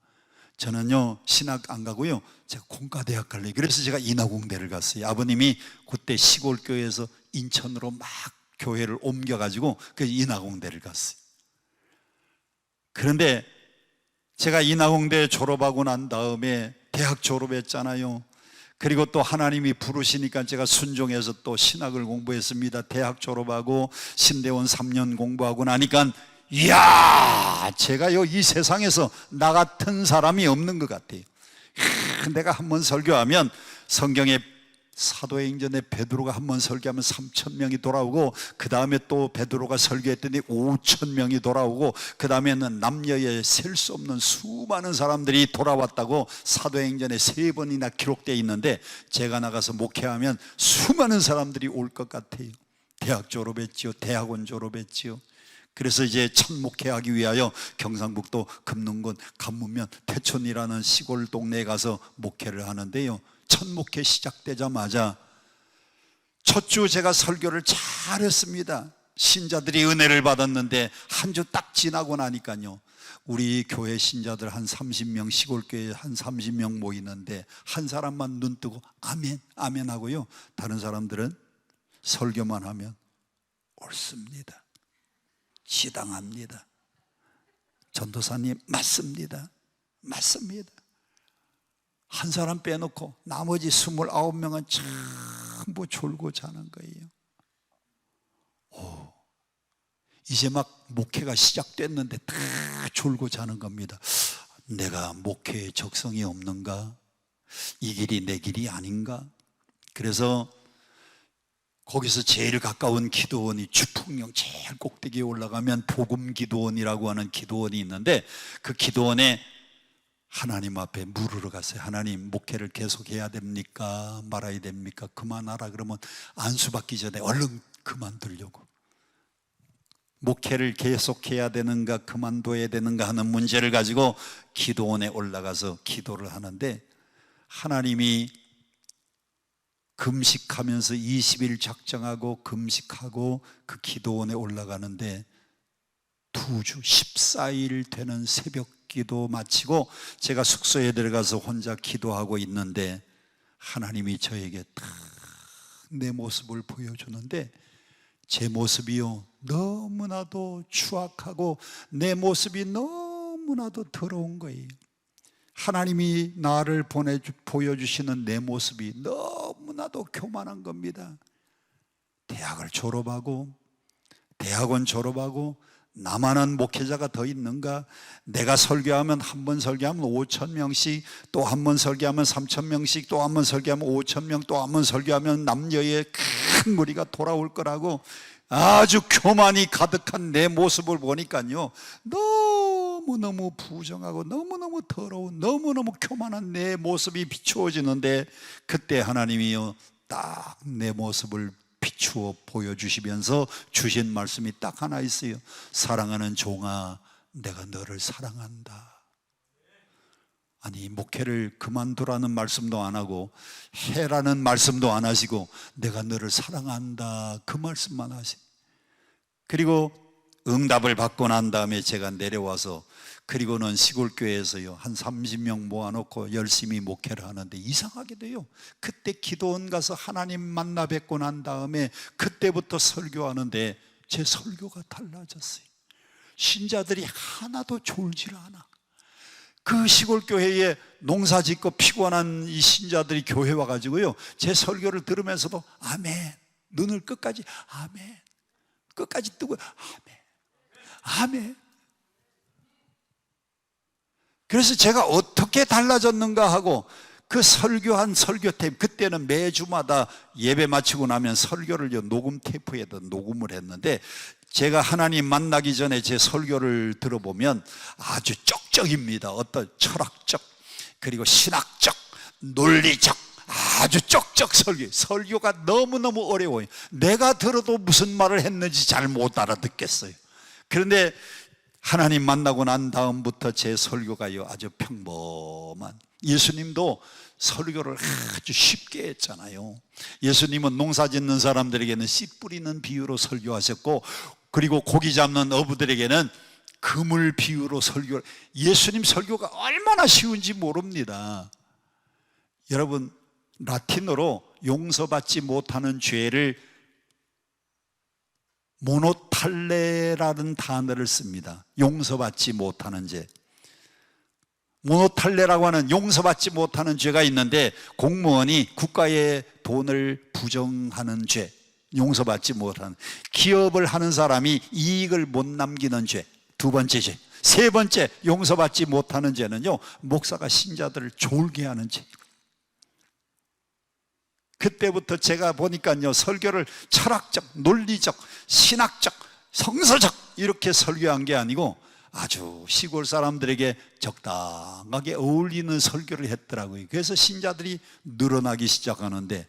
저는요 신학 안 가고요 제가 공과대학 갈래요. 그래서 제가 인하공대를 갔어요. 아버님이 그때 시골교회에서 인천으로 막 교회를 옮겨가지고 그 인하공대를 갔어요. 그런데 제가 인하공대 졸업하고 난 다음에 대학 졸업했잖아요. 그리고 또 하나님이 부르시니까 제가 순종해서 또 신학을 공부했습니다. 대학 졸업하고 신대원 3년 공부하고 나니까 이야, 제가요 이 세상에서 나 같은 사람이 없는 것 같아요. 내가 한번 설교하면 성경에 사도행전에 베드로가 한번 설교하면 3,000명이 돌아오고 그 다음에 또 베드로가 설교했더니 5,000명이 돌아오고 그 다음에는 남녀의 셀 수 없는 수많은 사람들이 돌아왔다고 사도행전에 3번이나 기록되어 있는데 제가 나가서 목회하면 수많은 사람들이 올 것 같아요. 대학 졸업했지요. 대학원 졸업했지요. 그래서 이제 첫 목회하기 위하여 경상북도 금능군 간문면 태촌이라는 시골 동네에 가서 목회를 하는데요, 첫 목회 시작되자마자 첫 주 제가 설교를 잘했습니다. 신자들이 은혜를 받았는데 한 주 딱 지나고 나니까요, 우리 교회 신자들 한 30명, 시골교회 한 30명 모이는데 한 사람만 눈 뜨고 아멘 아멘 하고요, 다른 사람들은 설교만 하면 옳습니다, 지당합니다, 전도사님 맞습니다, 맞습니다. 한 사람 빼놓고 나머지 29명은 전부 졸고 자는 거예요. 이제 막 목회가 시작됐는데 다 졸고 자는 겁니다. 내가 목회에 적성이 없는가? 이 길이 내 길이 아닌가? 그래서 거기서 제일 가까운 기도원이 주풍령 제일 꼭대기에 올라가면 복음기도원이라고 하는 기도원이 있는데 그 기도원에 하나님 앞에 물으러 갔어요. 하나님, 목회를 계속해야 됩니까? 말아야 됩니까? 그만하라 그러면 안수받기 전에 얼른 그만두려고. 목회를 계속해야 되는가 그만둬야 되는가 하는 문제를 가지고 기도원에 올라가서 기도를 하는데, 하나님이 금식하면서 20일 작정하고 금식하고 그 기도원에 올라가는데 2주 14일 되는 새벽 기도 마치고 제가 숙소에 들어가서 혼자 기도하고 있는데 하나님이 저에게 딱 내 모습을 보여주는데, 제 모습이요 너무나도 추악하고 내 모습이 너무나도 더러운 거예요. 하나님이 나를 보여주시는 내 모습이 너무나도 교만한 겁니다. 대학을 졸업하고 대학원 졸업하고 나만한 목회자가 더 있는가? 내가 설교하면 한 번 설교하면 5,000명씩, 또 한 번 설교하면 3,000명씩, 또 한 번 설교하면 5,000명, 또 한 번 설교하면 남녀의 큰 무리가 돌아올 거라고 아주 교만이 가득한 내 모습을 보니까요, 너무너무 부정하고 너무너무 더러운 너무너무 교만한 내 모습이 비추어지는데, 그때 하나님이요 딱 내 모습을 비추어 보여주시면서 주신 말씀이 딱 하나 있어요. 사랑하는 종아, 내가 너를 사랑한다. 아니, 목회를 그만두라는 말씀도 안 하고 해라는 말씀도 안 하시고 내가 너를 사랑한다 그 말씀만 하시. 그리고 응답을 받고 난 다음에 제가 내려와서 그리고는 시골교회에서요 한 30명 모아놓고 열심히 목회를 하는데 이상하게도요 그때 기도원 가서 하나님 만나 뵙고 난 다음에 그때부터 설교하는데 제 설교가 달라졌어요. 신자들이 하나도 졸질 않아. 그 시골교회에 농사 짓고 피곤한 이 신자들이 교회 와가지고요 제 설교를 들으면서도 아멘, 눈을 끝까지 아멘, 끝까지 뜨고 아멘, 아멘. 그래서 제가 어떻게 달라졌는가 하고 그 설교한 설교 테이프, 그때는 매주마다 예배 마치고 나면 설교를 녹음 테이프에다 녹음을 했는데 제가 하나님 만나기 전에 제 설교를 들어보면 아주 쩍쩍입니다. 어떤 철학적 그리고 신학적 논리적 아주 쩍쩍 설교가 너무너무 어려워요. 내가 들어도 무슨 말을 했는지 잘 못 알아듣겠어요. 그런데 하나님 만나고 난 다음부터 제 설교가요 아주 평범한, 예수님도 설교를 아주 쉽게 했잖아요. 예수님은 농사 짓는 사람들에게는 씨 뿌리는 비유로 설교하셨고 그리고 고기 잡는 어부들에게는 그물 비유로 설교. 예수님 설교가 얼마나 쉬운지 모릅니다. 여러분, 라틴어로 용서받지 못하는 죄를 모노탈레라는 단어를 씁니다. 용서받지 못하는 죄. 모노탈레라고 하는 용서받지 못하는 죄가 있는데 공무원이 국가의 돈을 부정하는 죄, 용서받지 못하는, 기업을 하는 사람이 이익을 못 남기는 죄, 두 번째 죄. 세 번째 용서받지 못하는 죄는요 목사가 신자들을 졸게 하는 죄. 그때부터 제가 보니까요 설교를 철학적, 논리적, 신학적, 성서적 이렇게 설교한 게 아니고 아주 시골 사람들에게 적당하게 어울리는 설교를 했더라고요. 그래서 신자들이 늘어나기 시작하는데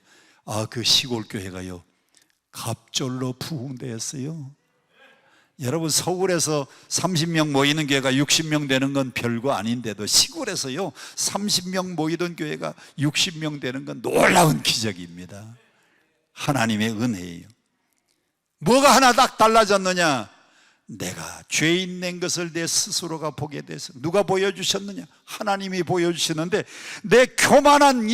그 시골 교회가요 갑절로 부흥되었어요. 여러분, 서울에서 30명 모이는 교회가 60명 되는 건 별거 아닌데도 시골에서요 30명 모이던 교회가 60명 되는 건 놀라운 기적입니다. 하나님의 은혜예요. 뭐가 하나 딱 달라졌느냐? 내가 죄인 낸 것을 내 스스로가 보게 돼서. 누가 보여주셨느냐? 하나님이 보여주시는데 내 교만한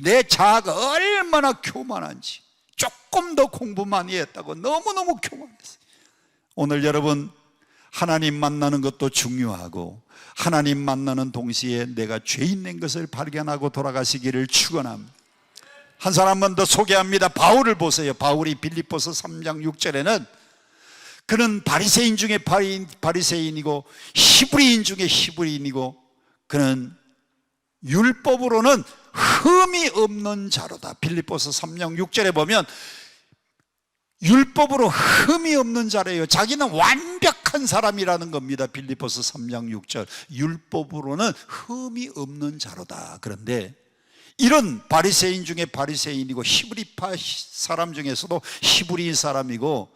내 자아가 얼마나 교만한지, 조금 더 공부 많이 했다고 너무너무 교만했어요. 오늘 여러분, 하나님 만나는 것도 중요하고 하나님 만나는 동시에 내가 죄인 낸 것을 발견하고 돌아가시기를 축원합니다. 한 사람만 더 소개합니다. 바울을 보세요. 바울이 빌립보서 3장 6절에는 그는 바리새인 중에 바리새인이고 히브리인 중에 히브리인이고 그는 율법으로는 흠이 없는 자로다. 빌립보서 3장 6절에 보면 율법으로 흠이 없는 자래요. 자기는 완벽한 사람이라는 겁니다. 빌립보서 3장 6절. 율법으로는 흠이 없는 자로다. 그런데 이런 바리새인 중에 바리새인이고 히브리파 사람 중에서도 히브리인 사람이고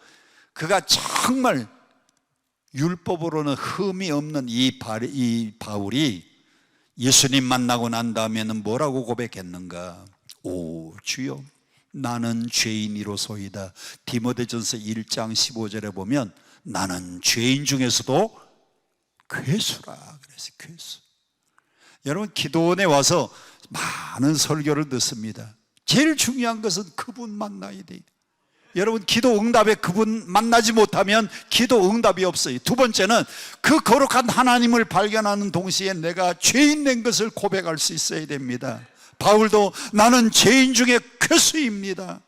그가 정말 율법으로는 흠이 없는 이 바울이 예수님 만나고 난 다음에는 뭐라고 고백했는가? 오 주여, 나는 죄인이로소이다. 디모데전서 1장 15절에 보면 나는 죄인 중에서도 괴수라 그랬어요. 괴수. 여러분, 기도원에 와서 많은 설교를 듣습니다. 제일 중요한 것은 그분 만나야 돼요. 여러분, 기도 응답에 그분 만나지 못하면 기도 응답이 없어요. 두 번째는 그 거룩한 하나님을 발견하는 동시에 내가 죄인 된 것을 고백할 수 있어야 됩니다. 바울도 나는 죄인 중에 괴수입니다.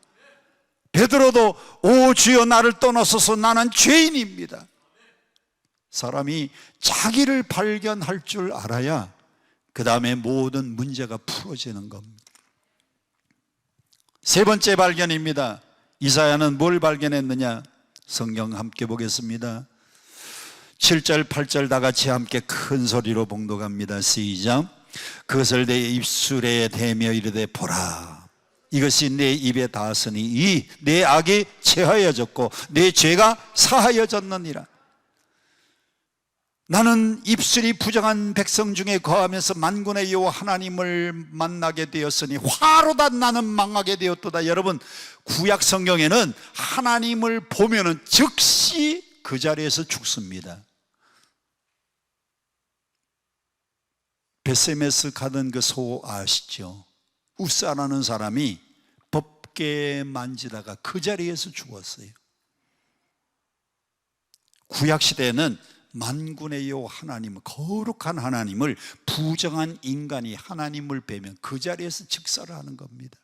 베드로도 오 주여 나를 떠나소서 나는 죄인입니다. 사람이 자기를 발견할 줄 알아야 그 다음에 모든 문제가 풀어지는 겁니다. 세 번째 발견입니다. 이사야는 뭘 발견했느냐? 성경 함께 보겠습니다. 7절 8절 다 같이 함께 큰 소리로 봉독합니다. 시작. 그것을 내 입술에 대며 이르되 보라, 이것이 내 입에 닿았으니 이 내 악이 제하여졌고 내 죄가 사하여졌느니라. 나는 입술이 부정한 백성 중에 거하면서 만군의 여호와 하나님을 만나게 되었으니 화로다 나는 망하게 되었도다. 여러분, 구약 성경에는 하나님을 보면은 즉시 그 자리에서 죽습니다. 베세메스 가던 그 소 아시죠? 우사라는 사람이 법궤 만지다가 그 자리에서 죽었어요. 구약 시대에는 만군의 여호와 하나님, 거룩한 하나님을 부정한 인간이 하나님을 뵈면 그 자리에서 즉사를 하는 겁니다.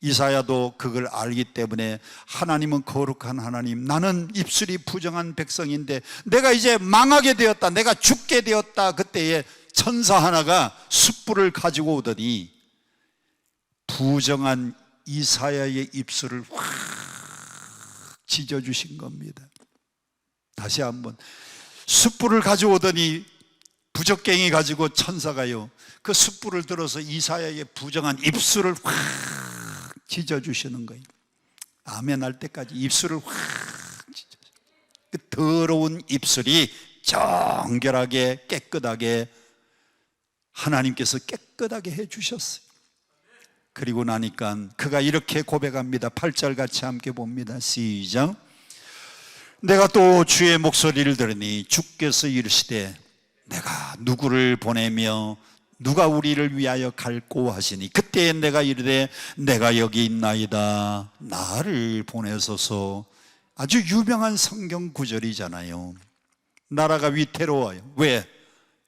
이사야도 그걸 알기 때문에 하나님은 거룩한 하나님, 나는 입술이 부정한 백성인데 내가 이제 망하게 되었다, 내가 죽게 되었다. 그때에 천사 하나가 숯불을 가지고 오더니 부정한 이사야의 입술을 확 찢어주신 겁니다. 다시 한번, 숯불을 가져오더니 부적갱이 가지고 천사가요, 그 숯불을 들어서 이사야의 부정한 입술을 확 찢어주시는 거예요. 아멘 할 때까지 입술을 확 찢어주세요. 그 더러운 입술이 정결하게 깨끗하게 하나님께서 깨끗하게 해주셨어요. 그리고 나니까 그가 이렇게 고백합니다. 8절 같이 함께 봅니다. 시작. 내가 또 주의 목소리를 들으니 주께서 이르시되 내가 누구를 보내며 누가 우리를 위하여 갈꼬 하시니 그때에 내가 이르되 내가 여기 있나이다, 나를 보내소서. 아주 유명한 성경 구절이잖아요. 나라가 위태로워요. 왜?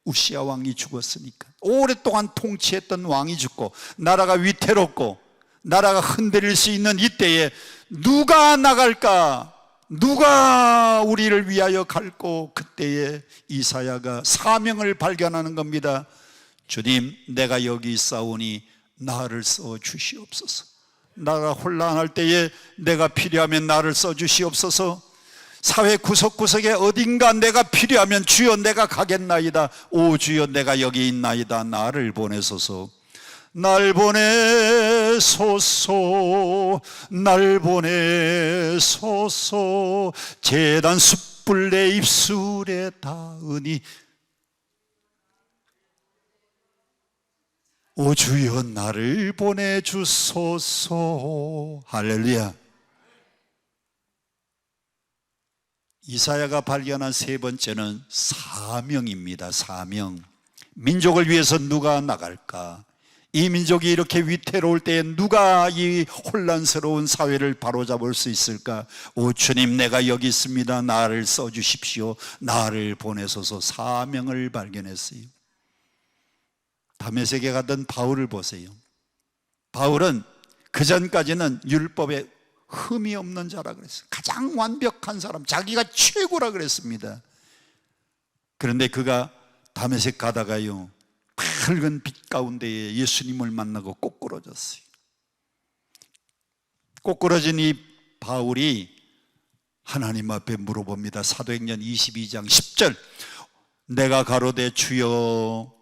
우시아 왕이 죽었으니까. 오랫동안 통치했던 왕이 죽고 나라가 위태롭고 나라가 흔들릴 수 있는 이때에 누가 나갈까? 누가 우리를 위하여 갈고? 그때에 이사야가 사명을 발견하는 겁니다. 주님, 내가 여기 있사오니 나를 써 주시옵소서. 나라가 혼란할 때에 내가 필요하면 나를 써 주시옵소서. 사회 구석구석에 어딘가 내가 필요하면 주여 내가 가겠나이다. 오 주여 내가 여기 있나이다, 나를 보내소서. 날 보내소서, 날 보내소서. 제단 숯불 내 입술에 닿으니 오 주여 나를 보내주소서. 할렐루야. 이사야가 발견한 세 번째는 사명입니다. 사명. 민족을 위해서 누가 나갈까? 이 민족이 이렇게 위태로울 때에 누가 이 혼란스러운 사회를 바로잡을 수 있을까? 오 주님, 내가 여기 있습니다, 나를 써주십시오, 나를 보내소서. 사명을 발견했어요. 다메섹에 가던 바울을 보세요. 바울은 그전까지는 율법에 흠이 없는 자라 그랬어요. 가장 완벽한 사람, 자기가 최고라 그랬습니다. 그런데 그가 다메섹 가다가요, 밝은 빛 가운데에 예수님을 만나고 꼬꾸러졌어요. 꼬꾸러진 이 바울이 하나님 앞에 물어봅니다. 사도행전 22장 10절. 내가 가로되 주여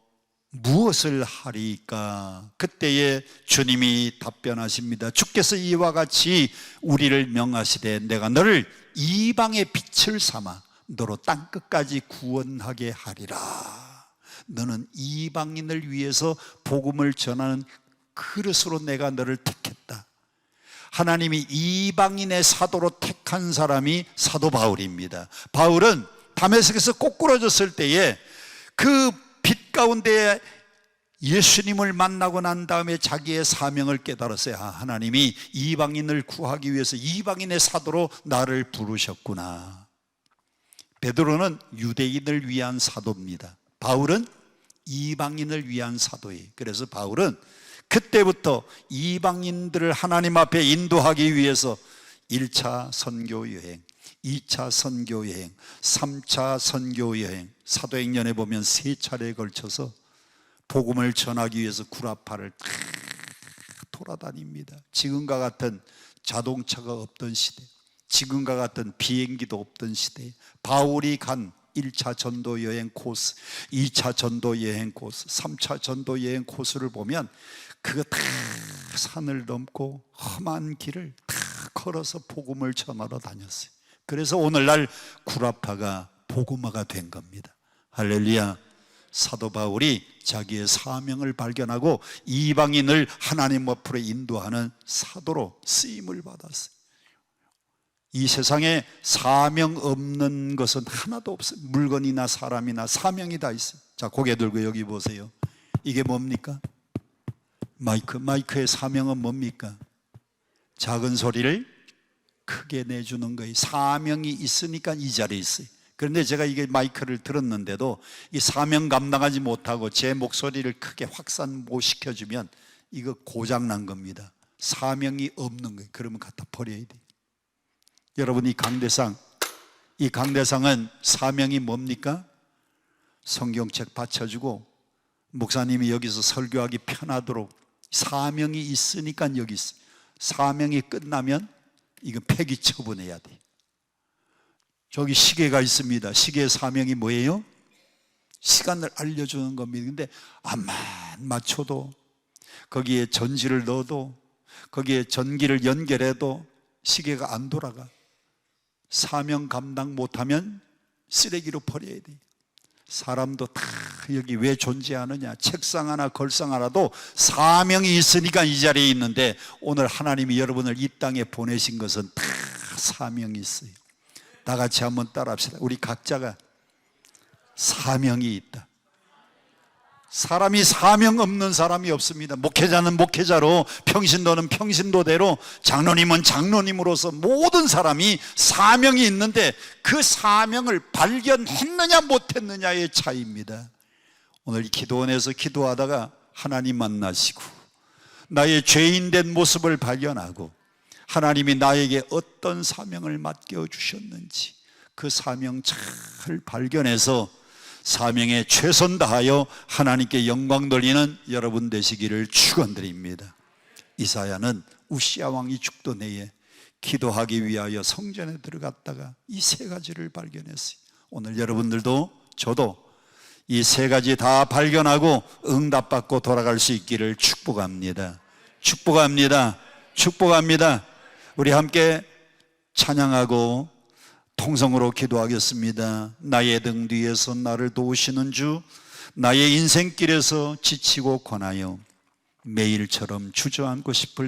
무엇을 하리까? 그때에 주님이 답변하십니다. 주께서 이와 같이 우리를 명하시되 내가 너를 이방의 빛을 삼아 너로 땅끝까지 구원하게 하리라. 너는 이방인을 위해서 복음을 전하는 그릇으로 내가 너를 택했다. 하나님이 이방인의 사도로 택한 사람이 사도 바울입니다. 바울은 다메섹에서 꼬꾸러졌을 때에 그 빛 가운데 예수님을 만나고 난 다음에 자기의 사명을 깨달았어요. 하나님이 이방인을 구하기 위해서 이방인의 사도로 나를 부르셨구나. 베드로는 유대인을 위한 사도입니다. 바울은 이방인을 위한 사도예요. 그래서 바울은 그때부터 이방인들을 하나님 앞에 인도하기 위해서 1차 선교 여행, 2차 선교 여행, 3차 선교 여행, 사도행전에 보면 3차례에 걸쳐서 복음을 전하기 위해서 구라파를 다 돌아다닙니다. 지금과 같은 자동차가 없던 시대, 지금과 같은 비행기도 없던 시대, 바울이 간 1차 전도 여행 코스, 2차 전도 여행 코스, 3차 전도 여행 코스를 보면 그거 다 산을 넘고 험한 길을 다 걸어서 복음을 전하러 다녔어요. 그래서 오늘날 구라파가 복음화가 된 겁니다. 할렐루야. 사도 바울이 자기의 사명을 발견하고 이방인을 하나님 앞으로 인도하는 사도로 쓰임을 받았어요. 이 세상에 사명 없는 것은 하나도 없어요. 물건이나 사람이나 사명이 다 있어요. 자, 고개 들고 여기 보세요. 이게 뭡니까? 마이크의 사명은 뭡니까? 작은 소리를 크게 내주는 거예요. 사명이 있으니까 이 자리에 있어요. 그런데 제가 이게 마이크를 들었는데도 이 사명 감당하지 못하고 제 목소리를 크게 확산 못 시켜주면 이거 고장난 겁니다. 사명이 없는 거예요. 그러면 갖다 버려야 돼요. 여러분, 이 강대상은 사명이 뭡니까? 성경책 받쳐주고 목사님이 여기서 설교하기 편하도록 사명이 있으니까 여기 있어요. 사명이 끝나면 이거 폐기 처분해야 돼. 저기 시계가 있습니다. 시계의 사명이 뭐예요? 시간을 알려주는 겁니다. 근데 암만 맞춰도, 거기에 전지를 넣어도, 거기에 전기를 연결해도 시계가 안 돌아가. 사명 감당 못하면 쓰레기로 버려야 돼. 사람도 다 여기 왜 존재하느냐, 책상 하나 걸상 하나도 사명이 있으니까 이 자리에 있는데, 오늘 하나님이 여러분을 이 땅에 보내신 것은 다 사명이 있어요. 다 같이 한번 따라합시다. 우리 각자가 사명이 있다. 사람이 사명 없는 사람이 없습니다. 목회자는 목회자로, 평신도는 평신도대로, 장로님은 장로님으로서 모든 사람이 사명이 있는데 그 사명을 발견했느냐 못했느냐의 차이입니다. 오늘 기도원에서 기도하다가 하나님 만나시고 나의 죄인된 모습을 발견하고 하나님이 나에게 어떤 사명을 맡겨주셨는지 그 사명 잘 발견해서 사명에 최선 다하여 하나님께 영광 돌리는 여러분 되시기를 축원드립니다. 이사야는 우시야 왕이 죽던 해에 기도하기 위하여 성전에 들어갔다가 이 세 가지를 발견했어요. 오늘 여러분들도 저도 이 세 가지 다 발견하고 응답받고 돌아갈 수 있기를 축복합니다. 축복합니다. 축복합니다. 우리 함께 찬양하고 통성으로 기도하겠습니다. 나의 등 뒤에서 나를 도우시는 주, 나의 인생길에서 지치고 권하여 매일처럼 주저앉고 싶을